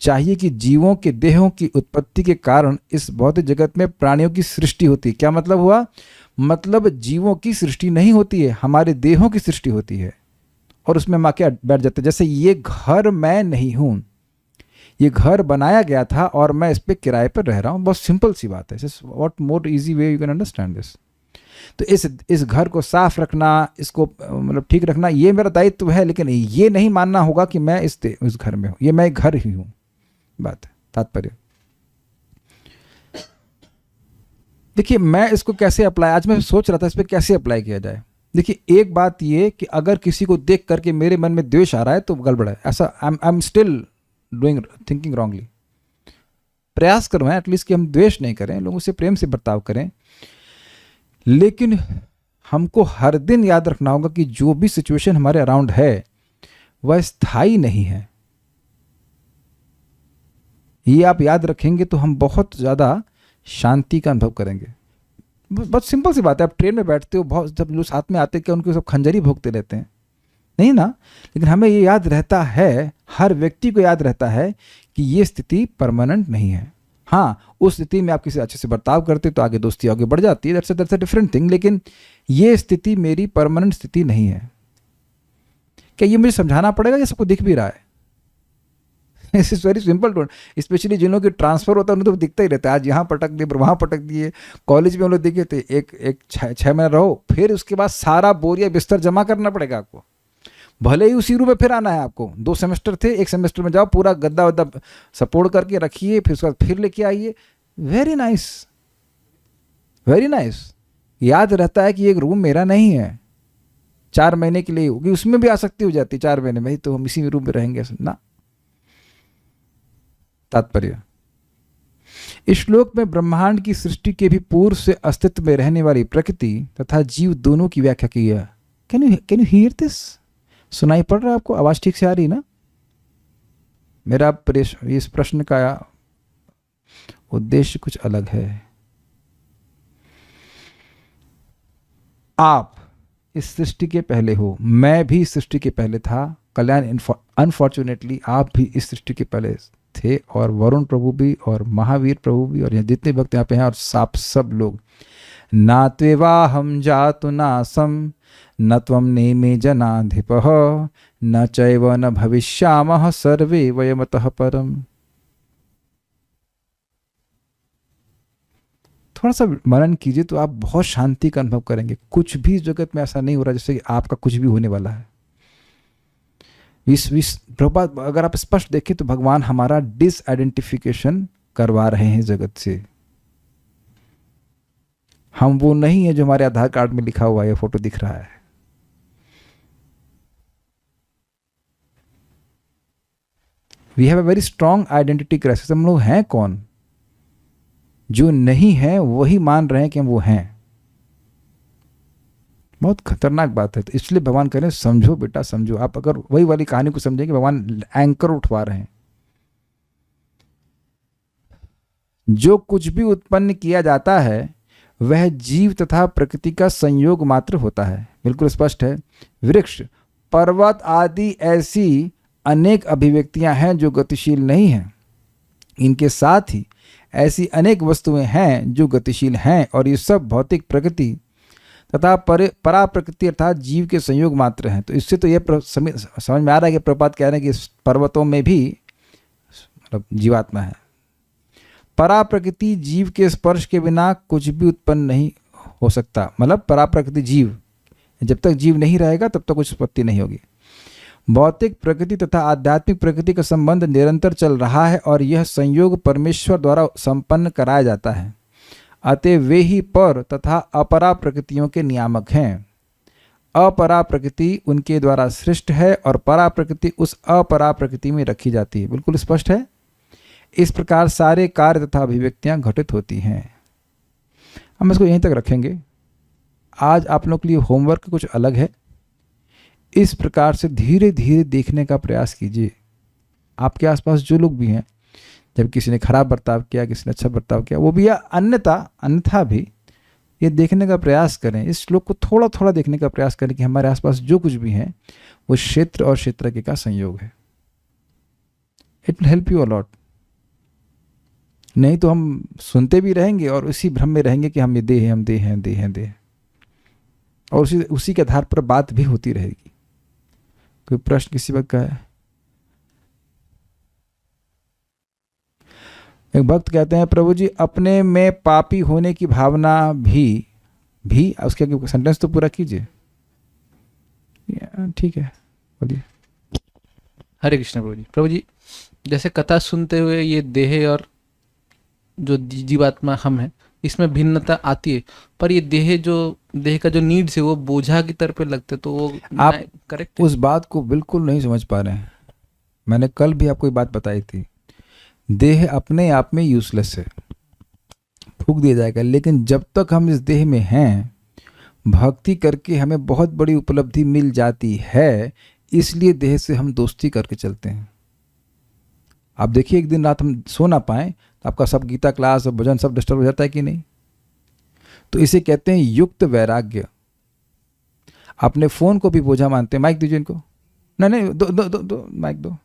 चाहिए कि जीवों के देहों की उत्पत्ति के कारण इस भौतिक जगत में प्राणियों की सृष्टि होती है। क्या मतलब हुआ? मतलब जीवों की सृष्टि नहीं होती है, हमारे देहों की सृष्टि होती है, और उसमें हम आके बैठ जाते हैं। जैसे ये घर मैं नहीं हूं, ये घर बनाया गया था और मैं इस पर किराए पर रह रहा हूँ। बहुत सिंपल सी बात है। What more easy way you can understand this. तो इस घर को साफ रखना, इसको मतलब ठीक रखना, ये मेरा दायित्व है, लेकिन ये नहीं मानना होगा कि मैं इस घर में हूँ, ये मैं घर ही हूँ। बात है, तात्पर्य। देखिए मैं इसको कैसे अप्लाई, आज मैं सोच रहा था इस पर कैसे अप्लाई किया जाए। देखिए एक बात ये कि अगर किसी को देख करके मेरे मन में द्वेष आ रहा है तो गड़बड़ है। ऐसा I am still doing thinking wrongly. प्रयास करूँ एटलीस्ट कि हम द्वेष नहीं करें, लोगों से प्रेम से बर्ताव करें, लेकिन हमको हर दिन याद रखना होगा कि जो भी सिचुएशन हमारे अराउंड है वह स्थायी नहीं है। ये आप याद रखेंगे तो हम बहुत ज़्यादा शांति का अनुभव करेंगे। बहुत सिंपल सी बात है। आप ट्रेन में बैठते हो, बहुत जब लोग साथ में आते हैं क्या उनके सब खंजरी भोगते रहते हैं? नहीं ना। लेकिन हमें ये याद रहता है, हर व्यक्ति को याद रहता है कि ये स्थिति परमानेंट नहीं है। हाँ, उस स्थिति में आप किसी अच्छे से बर्ताव करते तो आगे दोस्ती आगे बढ़ जाती है, दैट्स अ डिफरेंट थिंग। लेकिन ये स्थिति मेरी परमानेंट स्थिति नहीं है। क्या ये मुझे समझाना पड़ेगा? ये सबको दिख भी रहा है। It is very simple to, specially जिन लोगों की ट्रांसफर होता है उन्हें तो दिखता ही रहता है। आज यहाँ पटक दिए, वहाँ पटक दिए। कॉलेज में हम लोग देखे थे, एक 6 महीना रहो, फिर उसके बाद सारा बोरिया बिस्तर जमा करना पड़ेगा आपको, भले ही उसी रूम में फिर आना है आपको। 2 सेमेस्टर थे, 1 सेमेस्टर में जाओ, पूरा गद्दा वद्दा सपोर्ट करके रखिए, फिर उसके बाद फिर लेके आइए। Very nice, very nice. याद रहता है कि एक रूम मेरा नहीं है, 4 महीने के लिए होगी, उसमें भी आसक्ति हो जाती है 4 महीने में, तो हम इसी रूम में रहेंगे ना। तात्पर्य, इस श्लोक में ब्रह्मांड की सृष्टि के भी पूर्व से अस्तित्व में रहने वाली प्रकृति तथा जीव दोनों की व्याख्या की है। Can you here this? सुनाई पड़ रहा है आपको? आवाज ठीक से आ रही ना? मेरा इस प्रश्न का उद्देश्य कुछ अलग है। आप इस सृष्टि के पहले हो, मैं भी सृष्टि के पहले था। कल्याण, अनफॉर्चुनेटली आप भी इस सृष्टि के पहले थे, और वरुण प्रभु भी, और महावीर प्रभु भी, और यहाँ जितने भक्त यहाँ पे हैं, और साप सब लोग। ना त्वेवाहम जातु नासम न त्वं नेमे जनाधिपः न चैव न भविष्यामः सर्वे वयमतः परम। थोड़ा सा मनन कीजिए तो आप बहुत शांति का अनुभव करेंगे। कुछ भी जगत में ऐसा नहीं हो रहा जैसे कि आपका कुछ भी होने वाला है। प्रभुपाद, अगर आप स्पष्ट देखें तो भगवान हमारा डिसआइडेंटिफिकेशन करवा रहे हैं जगत से। हम वो नहीं है जो हमारे आधार कार्ड में लिखा हुआ है, फोटो दिख रहा है। We have a very strong identity crisis. हम लोग हैं कौन? जो नहीं है वही मान रहे हैं कि हम वो हैं। बहुत खतरनाक बात है। तो इसलिए भगवान कह रहे हैं समझो बेटा, समझो। आप अगर वही वाली कहानी को समझेंगे, भगवान एंकर उठवा रहे हैं। जो कुछ भी उत्पन्न किया जाता है वह जीव तथा प्रकृति का संयोग मात्र होता है। बिल्कुल स्पष्ट है। वृक्ष, पर्वत आदि ऐसी अनेक अभिव्यक्तियां हैं जो गतिशील नहीं हैं। इनके साथ ही ऐसी अनेक वस्तुएं हैं जो गतिशील हैं, और ये सब भौतिक प्रकृति तथा परा प्रकृति अर्थात जीव के संयोग मात्र हैं। तो इससे तो ये समझ में आ रहा है कि प्रभुपाद कह रहे हैं कि पर्वतों में भी मतलब जीवात्मा है। परा प्रकृति जीव के स्पर्श के बिना कुछ भी उत्पन्न नहीं हो सकता। मतलब परा प्रकृति जीव, जब तक जीव नहीं रहेगा तब तक कुछ उत्पत्ति नहीं होगी। भौतिक प्रकृति तथा आध्यात्मिक प्रकृति का संबंध निरंतर चल रहा है, और यह संयोग परमेश्वर द्वारा संपन्न कराया जाता है। अतः वे ही पर तथा अपरा प्रकृतियों के नियामक हैं। अपरा प्रकृति उनके द्वारा सृष्ट है, और परा प्रकृति उस अपरा प्रकृति में रखी जाती है। बिल्कुल स्पष्ट है। इस प्रकार सारे कार्य तथा अभिव्यक्तियां घटित होती हैं। हम इसको यहीं तक रखेंगे। आज आप लोग के लिए होमवर्क कुछ अलग है। इस प्रकार से धीरे धीरे देखने का प्रयास कीजिए। आपके आसपास जो लोग भी हैं, जब किसी ने खराब बर्ताव किया, किसी ने अच्छा बर्ताव किया, वो भी, या अन्यथा भी ये देखने का प्रयास करें। इस श्लोक को थोड़ा थोड़ा देखने का प्रयास करें कि हमारे आसपास जो कुछ भी है वो क्षेत्र और क्षेत्रज्ञ का संयोग है। It will help you a lot. नहीं तो हम सुनते भी रहेंगे और उसी भ्रम में रहेंगे कि हम ये देह हैं, हम देह हैं, देह हैं, देह, और उसी के आधार पर बात भी होती रहेगी। कोई प्रश्न किसी वक्त का है? एक भक्त कहते हैं, प्रभु जी अपने में पापी होने की भावना भी उसके आगे सेंटेंस तो पूरा कीजिए। ठीक है, बोलिए। हरे कृष्ण प्रभु जी। प्रभु जी, जैसे कथा सुनते हुए ये देह और जो जीवात्मा हम हैं, इसमें भिन्नता आती है, पर ये देह का जो नीड्स है वो बोझा की तरह पे लगते, तो वो आप करेक्ट उस बात को बिल्कुल नहीं समझ पा रहे हैं। मैंने कल भी आपको ये बात बताई थी। देह अपने आप में यूजलेस है, फूंक दिया जाएगा। लेकिन जब तक हम इस देह में हैं, भक्ति करके हमें बहुत बड़ी उपलब्धि मिल जाती है। इसलिए देह से हम दोस्ती करके चलते हैं। आप देखिए, एक दिन रात हम सो ना पाए तो आपका सब गीता क्लास और भजन सब डिस्टर्ब हो जाता है कि नहीं? तो इसे कहते हैं युक्त वैराग्य। अपने फोन को भी बोझा मानते हैं। माइक दीजिए इनको। नहीं, दो माइक दो।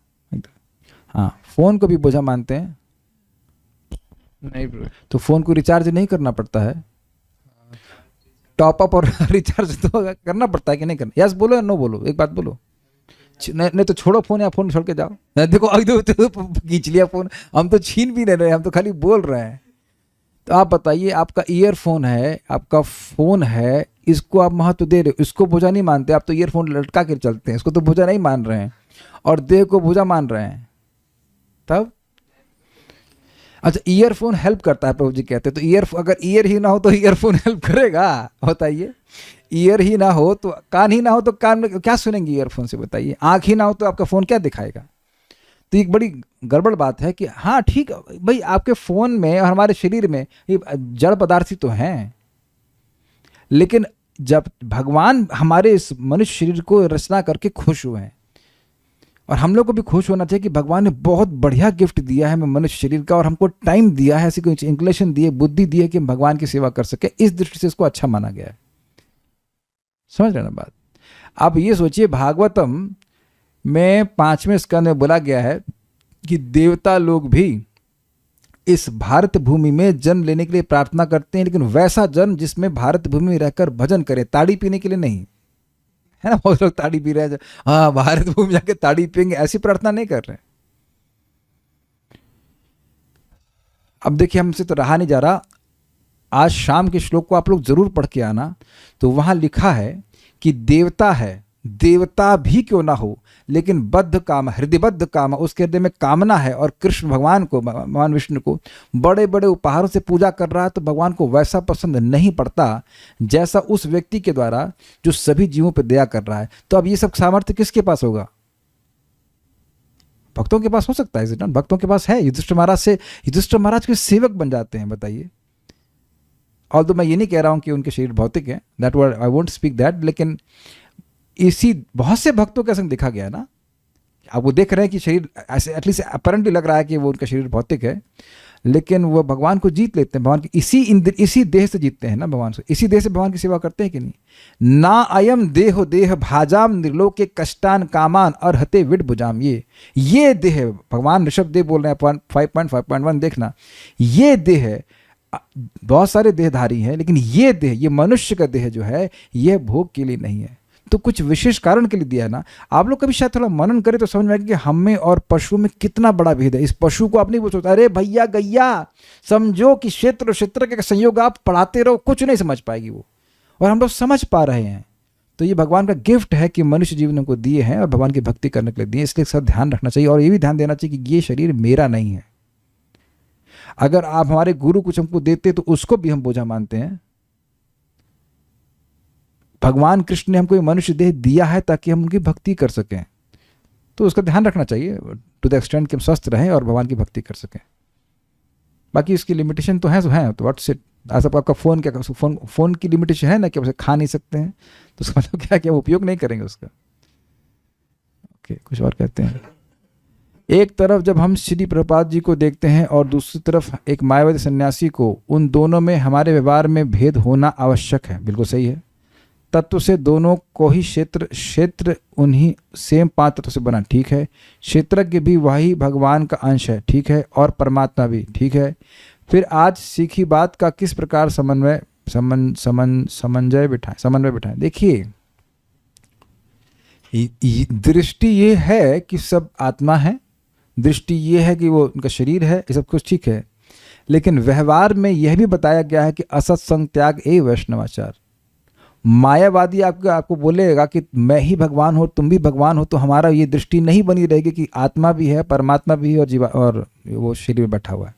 हाँ, फोन को भी बोझा मानते हैं। नहीं ब्रो, तो फोन को रिचार्ज नहीं करना पड़ता है? टॉपअप और रिचार्ज तो करना पड़ता है कि नहीं करना? यस बोलो या नो बोलो, एक बात बोलो। नहीं तो छोड़ो फोन, या फोन छोड़ के जाओ। देखो खींच लिया फोन। हम तो छीन भी नहीं रहे, हम तो खाली बोल रहे हैं। तो आप बताइए, आपका ईयरफोन है, आपका फोन है, इसको आप महत्व दे रहे हो, इसको बोझा नहीं मानते। आप तो ईयरफोन लटका के चलते हैं, इसको तो बोझा नहीं मान रहे हैं, और देह को बोझा मान रहे हैं। तब अच्छा, ईयरफोन हेल्प करता है, प्रभु जी कहते हैं, तो अगर ईयर ही ना हो तो ईयरफोन हेल्प करेगा? बताइए, ईयर ही ना हो तो कान ही ना हो तो कान में क्या सुनेंगे ईयरफोन से? बताइए, आँख ही ना हो तो आपका फ़ोन क्या दिखाएगा? तो एक बड़ी गड़बड़ बात है कि हाँ ठीक भाई, आपके फ़ोन में और हमारे शरीर में ये जड़ पदार्थ ही तो हैं, लेकिन जब भगवान हमारे इस मनुष्य शरीर को रचना करके खुश हुए हैं, और हम लोग को भी खुश होना चाहिए कि भगवान ने बहुत बढ़िया गिफ्ट दिया है हमें मनुष्य शरीर का, और हमको टाइम दिया है, ऐसी कोई इंक्लेशन दी है, बुद्धि दी है कि हम भगवान की सेवा कर सके। इस दृष्टि से इसको अच्छा माना गया है। समझ रहे ना बात? आप ये सोचिए, भागवतम में 5वें स्कंद में बोला गया है कि देवता लोग भी इस भारत भूमि में जन्म लेने के लिए प्रार्थना करते हैं, लेकिन वैसा जन्म जिसमें भारत भूमि में रहकर भजन करें, ताड़ी पीने के लिए नहीं, है ना? बहुत लोग ताड़ी पी रहे हैं, हाँ भारत भूमि जाके ताड़ी पियेंगे, ऐसी प्रार्थना नहीं कर रहे। अब देखिए, हमसे तो रहा नहीं जा रहा, आज शाम के श्लोक को आप लोग जरूर पढ़ के आना। तो वहां लिखा है कि देवता है, देवता भी क्यों ना हो, लेकिन बद्ध काम, हृदयबद्ध काम, उसके हृदय में कामना है, और कृष्ण भगवान को, भगवान विष्णु को बड़े बड़े उपहारों से पूजा कर रहा है, तो भगवान को वैसा पसंद नहीं पड़ता जैसा उस व्यक्ति के द्वारा जो सभी जीवों पर दया कर रहा है। तो अब ये सब सामर्थ्य किसके पास होगा? भक्तों के पास हो सकता है, भक्तों के पास है। युधिष्ठिर महाराज से, युधिष्ठिर महाराज के सेवक बन जाते हैं, बताइए। और तो मैं ये नहीं कह रहा हूं कि उनके शरीर भौतिक है, that word I won't speak that, लेकिन इसी बहुत से भक्तों के संग देखा गया ना, आप वो देख रहे हैं कि शरीर ऐसे एटलीस्ट अपरेंटली लग रहा है कि वो उनका शरीर भौतिक है, लेकिन वो भगवान को जीत लेते हैं। भगवान की इसी देह से जीतते हैं ना भगवान से, इसी देह से भगवान की सेवा करते हैं कि नहीं? ना अयम देहो देह भाजाम निर्लोके कष्टान कामान और हते विड भुजाम। ये देह, भगवान ऋषभ देव बोल रहे हैं 5.5.1 देखना, ये देह है, बहुत सारे देहधारी हैं, लेकिन ये देह, ये मनुष्य का देह जो है, यह भोग के लिए नहीं है, तो कुछ विशेष कारण के लिए दिया है ना। आप लोग कभी शायद थोड़ा मनन करें तो समझ में आएगा कि हम में और पशु में कितना बड़ा भेद है। इस पशु को आप नहीं बोल सकते, अरे भैया गैया समझो कि क्षेत्र क्षेत्र के संयोग आप पढ़ाते रहो, कुछ नहीं समझ पाएगी वो, और हम लोग समझ पा रहे हैं। तो ये भगवान का गिफ्ट है कि मनुष्य जीवन को दिए हैं और भगवान की भक्ति करने के लिए दिए, इसलिए सब ध्यान रखना चाहिए। और ये भी ध्यान देना चाहिए कि ये शरीर मेरा नहीं है। अगर आप हमारे गुरु कुछ हमको देते तो उसको भी हम बोझा मानते हैं। भगवान कृष्ण ने हमको ये मनुष्य देह दिया है ताकि हम उनकी भक्ति कर सकें, तो उसका ध्यान रखना चाहिए टू द एक्सटेंट कि हम स्वस्थ रहें और भगवान की भक्ति कर सकें। बाकी इसकी लिमिटेशन तो है, तो व्हाट्स इट। आपका फ़ोन क्या, फ़ोन की लिमिटेशन है ना कि आप उसे खा नहीं सकते हैं, तो उसका मतलब क्या है कि आप उपयोग नहीं करेंगे उसका। ओके, कुछ और कहते हैं। एक तरफ जब हम श्री प्रभुपाद जी को देखते हैं और दूसरी तरफ एक मायावादी सन्यासी को, उन दोनों में हमारे व्यवहार में भेद होना आवश्यक है। बिल्कुल सही है। तत्व से दोनों को ही क्षेत्र उन्हीं सेम 5 तत्व से बना, ठीक है। क्षेत्रज्ञ भी वही भगवान का अंश है, ठीक है, और परमात्मा भी, ठीक है। फिर आज सीखी बात का किस प्रकार समन्वय बिठाएं। देखिए, दृष्टि ये है कि सब आत्मा है, दृष्टि ये है कि वो उनका शरीर है, ये सब कुछ ठीक है, लेकिन व्यवहार में यह भी बताया गया है कि असत्संग त्याग ए वैष्णवाचार। मायावादी आपको बोलेगा कि मैं ही भगवान हो, तुम भी भगवान हो, तो हमारा ये दृष्टि नहीं बनी रहेगी कि आत्मा भी है, परमात्मा भी है, और जीवा और वो शरीर में बैठा हुआ है।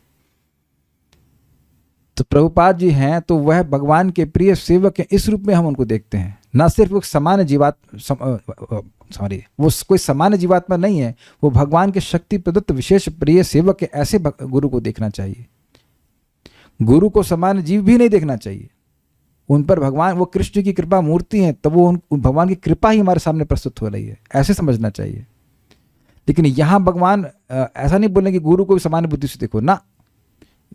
तो प्रभुपाद जी हैं तो वह भगवान के प्रिय सेवक हैं, इस रूप में हम उनको देखते हैं। ना सिर्फ वो सामान्य वो कोई सामान्य जीवात्मा नहीं है, वो भगवान के शक्ति प्रदत्त विशेष प्रिय सेवक के, ऐसे गुरु को देखना चाहिए। गुरु को सामान्य जीव भी नहीं देखना चाहिए, उन पर भगवान, वो कृष्ण की कृपा मूर्ति हैं, तब वो भगवान की कृपा ही हमारे सामने प्रस्तुत हो रही है, ऐसे समझना चाहिए। लेकिन यहाँ भगवान ऐसा नहीं बोलेंगे कि गुरु को भी सामान्य बुद्धि से देखो ना,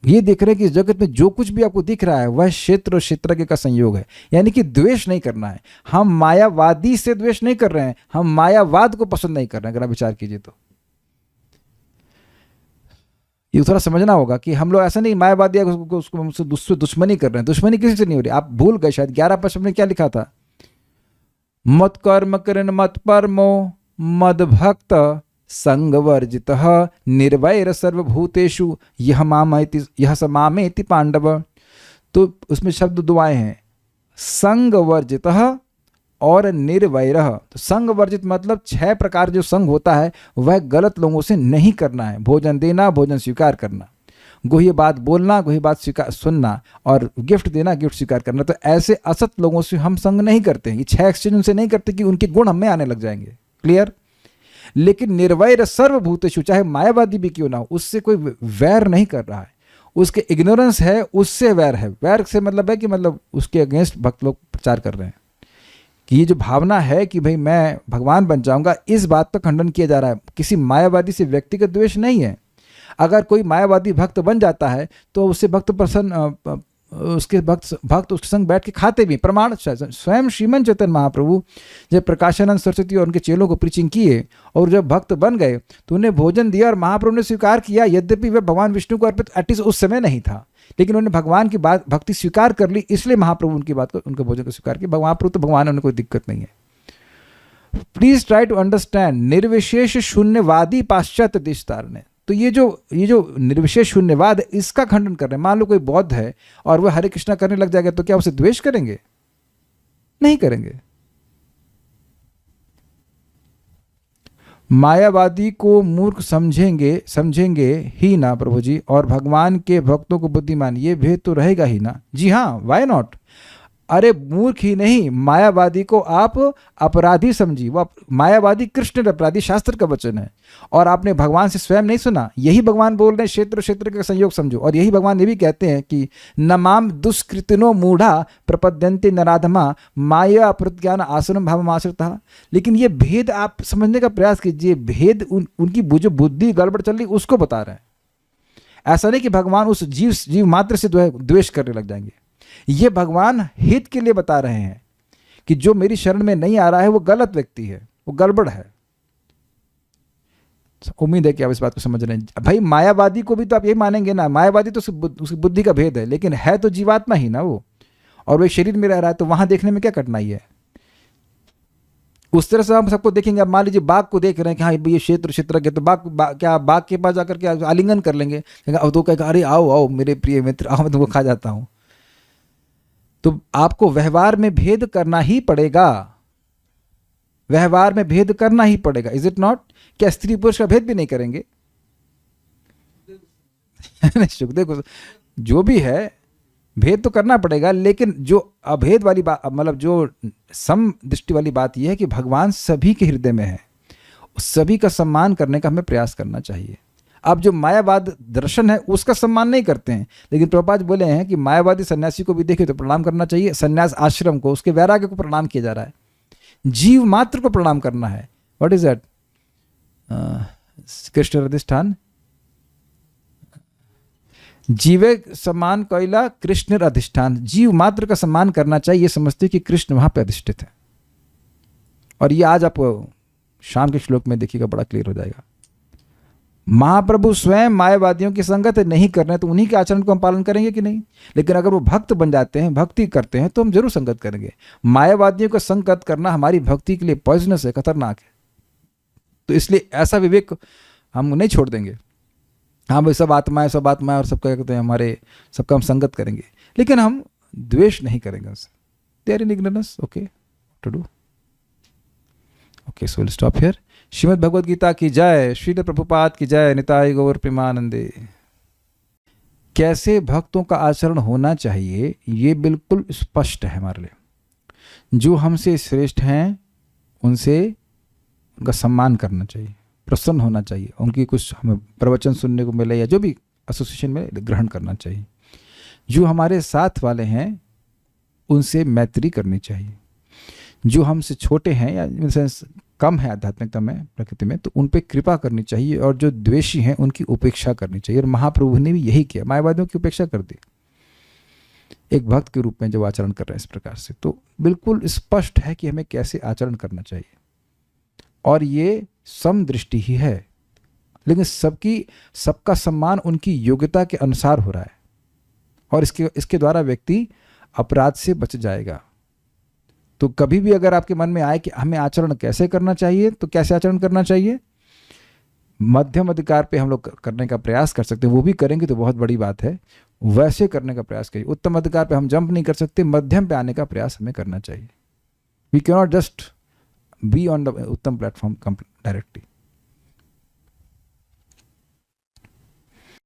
ये देख रहे हैं कि इस जगत में जो कुछ भी आपको दिख रहा है वह क्षेत्र और क्षेत्रज्ञ का संयोग है। यानी कि द्वेष नहीं करना है। हम मायावादी से द्वेष नहीं कर रहे हैं, हम मायावाद को पसंद नहीं कर रहे हैं। अगर आप विचार कीजिए तो ये थोड़ा समझना होगा कि हम लोग ऐसा नहीं मायावादी उसको हमसे दुश्मनी कर रहे हैं। दुश्मनी किसी से नहीं हो रही। आप भूल गए शायद 11 में क्या लिखा था, मत कर्म करन मत परमो मद भक्त संगवर्जित निर्वैर सर्वभूतेषु यह मामेति यह समामेति पांडव। तो उसमें शब्द दुआएं हैं, संगवर्जित और निर्वैर। तो संगवर्जित मतलब 6 प्रकार जो संग होता है वह गलत लोगों से नहीं करना है। भोजन देना, भोजन स्वीकार करना। गोही बात बोलना, गोही बात स्वीकार सुनना, और गिफ्ट देना, गिफ्ट स्वीकार करना। तो ऐसे असत लोगों से हम संग नहीं करते हैं, ये 6 एक्सचेंज उनसे नहीं करते कि उनके गुण हमें आने लग जाएंगे। क्लियर? लेकिन निर्वैर सर्वभूतेषु, चाहे मायावादी भी क्यों ना हो, उससे कोई वैर नहीं कर रहा है, उसके इग्नोरेंस है, उससे वैर है। वैर से मतलब है कि मतलब उसके अगेंस्ट भक्त लोग प्रचार कर रहे हैं कि ये जो भावना है कि भाई मैं भगवान बन जाऊंगा, इस बात का खंडन किया जा रहा है। किसी मायावादी से व्यक्तिगत द्वेष नहीं है। अगर कोई मायावादी भक्त बन जाता है तो उससे भक्त प्रसन्न, उसके भक्त उसके संग बैठ के खाते भी। प्रमाण स्वयं श्रीमन चैतन्य महाप्रभु जब प्रकाशानंद सरस्वती और उनके चेलों को प्रीचिंग किए और जब भक्त बन गए तो उन्हें भोजन दिया और महाप्रभु ने स्वीकार किया, यद्यपि वह भगवान विष्णु को अर्पित एटलीस्ट उस समय नहीं था, लेकिन उन्होंने भगवान की बात भक्ति स्वीकार कर ली, इसलिए महाप्रभु उनकी बात को, उनके भोजन को स्वीकार किया। महाप्रभु तो भगवान है, उन्हें कोई दिक्कत नहीं है। प्लीज ट्राई टू अंडरस्टैंड निर्विशेष शून्यवादी पाश्चात्य देश तारने। तो ये जो निर्विशेष शून्यवाद है, इसका खंडन कर रहे हैं। मान लो कोई बौद्ध है और वह हरे कृष्णा करने लग जाएगा, तो क्या उसे द्वेष करेंगे? नहीं करेंगे। मायावादी को मूर्ख समझेंगे ही ना प्रभु जी, और भगवान के भक्तों को बुद्धिमान, ये भेद तो रहेगा ही ना। जी हाँ, वाई नॉट। अरे मूर्ख ही नहीं, मायावादी को आप अपराधी समझिए। वो मायावादी कृष्ण अपराधी, शास्त्र का वचन है, और आपने भगवान से स्वयं नहीं सुना। यही भगवान बोल रहे हैं, क्षेत्र का संयोग समझो। और यही भगवान ये भी कहते हैं कि नमाम दुष्कृतिनो मूढ़ा प्रपद्यन्ते नराधमा माया प्रज्ञान आसनम भावम आश्रिता। लेकिन ये भेद आप समझने का प्रयास कीजिए। भेद उनकी जो बुद्धि गड़बड़ चल रही उसको बता रहे हैं। ऐसा नहीं कि भगवान उस जीव मात्र से द्वेष करने लग जाएंगे। ये भगवान हित के लिए बता रहे हैं कि जो मेरी शरण में नहीं आ रहा है वो गलत व्यक्ति है, वो गड़बड़ है। उम्मीद है कि आप इस बात को समझ रहे हैं। भाई मायावादी को भी तो आप यही मानेंगे ना, मायावादी तो उसकी बुद्धि का भेद है, लेकिन है तो जीवात्मा ही ना वो, और वो शरीर में रह रहा है, तो वहां देखने में क्या कठिनाई है? उस तरह से हम सबको देखेंगे। अब मान लीजिए बाघ को देख रहे हैं कि हाँ ये क्षेत्रज्ञ, तो बाघ के पास जाकर के आलिंगन कर लेंगे, अब तो कहेगा अरे आओ आओ मेरे प्रिय मित्र, आओ मैं तुमको खा जाता हूं। तो आपको व्यवहार में भेद करना ही पड़ेगा, व्यवहार में भेद करना ही पड़ेगा। Is it not? क्या स्त्री पुरुष का भेद भी नहीं करेंगे? सुखदेव को जो भी है भेद तो करना पड़ेगा, लेकिन जो अभेद वाली बात, मतलब जो सम दृष्टि वाली बात यह है कि भगवान सभी के हृदय में है, सभी का सम्मान करने का हमें प्रयास करना चाहिए। अब जो मायावाद दर्शन है उसका सम्मान नहीं करते हैं, लेकिन प्रभुपाद बोले हैं कि मायावादी सन्यासी को भी देखे तो प्रणाम करना चाहिए, सन्यास आश्रम को, उसके वैराग्य को प्रणाम किया जा रहा है, जीव मात्र को प्रणाम करना है। What is that? कृष्ण अधिष्ठान जीवे सम्मान कोयला कृष्ण अधिष्ठान, जीव मात्र का सम्मान करना चाहिए, ये समझते कि कृष्ण वहां पर अधिष्ठित है। और ये आज आप शाम के श्लोक में देखिएगा, बड़ा क्लियर हो जाएगा। महाप्रभु स्वयं मायावादियों की संगत नहीं कर रहे हैं, तो उन्हीं के आचरण को हम पालन करेंगे कि नहीं? लेकिन अगर वो भक्त बन जाते हैं, भक्ति करते हैं, तो हम जरूर संगत करेंगे। मायावादियों का संगत करना हमारी भक्ति के लिए पॉइजनस है, खतरनाक है। तो इसलिए ऐसा विवेक हम नहीं छोड़ देंगे। हाँ भाई सब आत्माएं और सबका कहते हैं हमारे, सबका हम संगत करेंगे, लेकिन हम द्वेष नहीं करेंगे उससे। They are in ignorance, okay to do. Okay, so will stop here. Shrimad Bhagavad Gita की जय, श्रील प्रभुपाद की जय, निताय गौर प्रेमानंदे। कैसे भक्तों का आचरण होना चाहिए ये बिल्कुल स्पष्ट है हमारे लिए। जो हमसे श्रेष्ठ हैं उनसे उनका सम्मान करना चाहिए, प्रसन्न होना चाहिए, उनकी कुछ हमें प्रवचन सुनने को मिले या जो भी एसोसिएशन में ग्रहण करना चाहिए। जो हमारे साथ वाले हैं उनसे मैत्री करनी चाहिए। जो हमसे छोटे हैं या इन सेंस कम है आध्यात्मिकता में, प्रकृति में, तो उन पे कृपा करनी चाहिए, और जो द्वेषी हैं उनकी उपेक्षा करनी चाहिए। और महाप्रभु ने भी यही किया, मायावादियों की उपेक्षा कर दी एक भक्त के रूप में जब आचरण कर रहे हैं इस प्रकार से। तो बिल्कुल स्पष्ट है कि हमें कैसे आचरण करना चाहिए, और ये समदृष्टि ही है, लेकिन सबका सम्मान उनकी योग्यता के अनुसार हो रहा है, और इसके द्वारा व्यक्ति अपराध से बच जाएगा। तो कभी भी अगर आपके मन में आए कि हमें आचरण कैसे करना चाहिए, तो कैसे आचरण करना चाहिए? मध्यम अधिकार पे हम लोग करने का प्रयास कर सकते हैं, वो भी करेंगे तो बहुत बड़ी बात है, वैसे करने का प्रयास करिए। उत्तम अधिकार पे हम जंप नहीं कर सकते, मध्यम पे आने का प्रयास हमें करना चाहिए। We can not just be on the उत्तम प्लेटफॉर्म डायरेक्टली।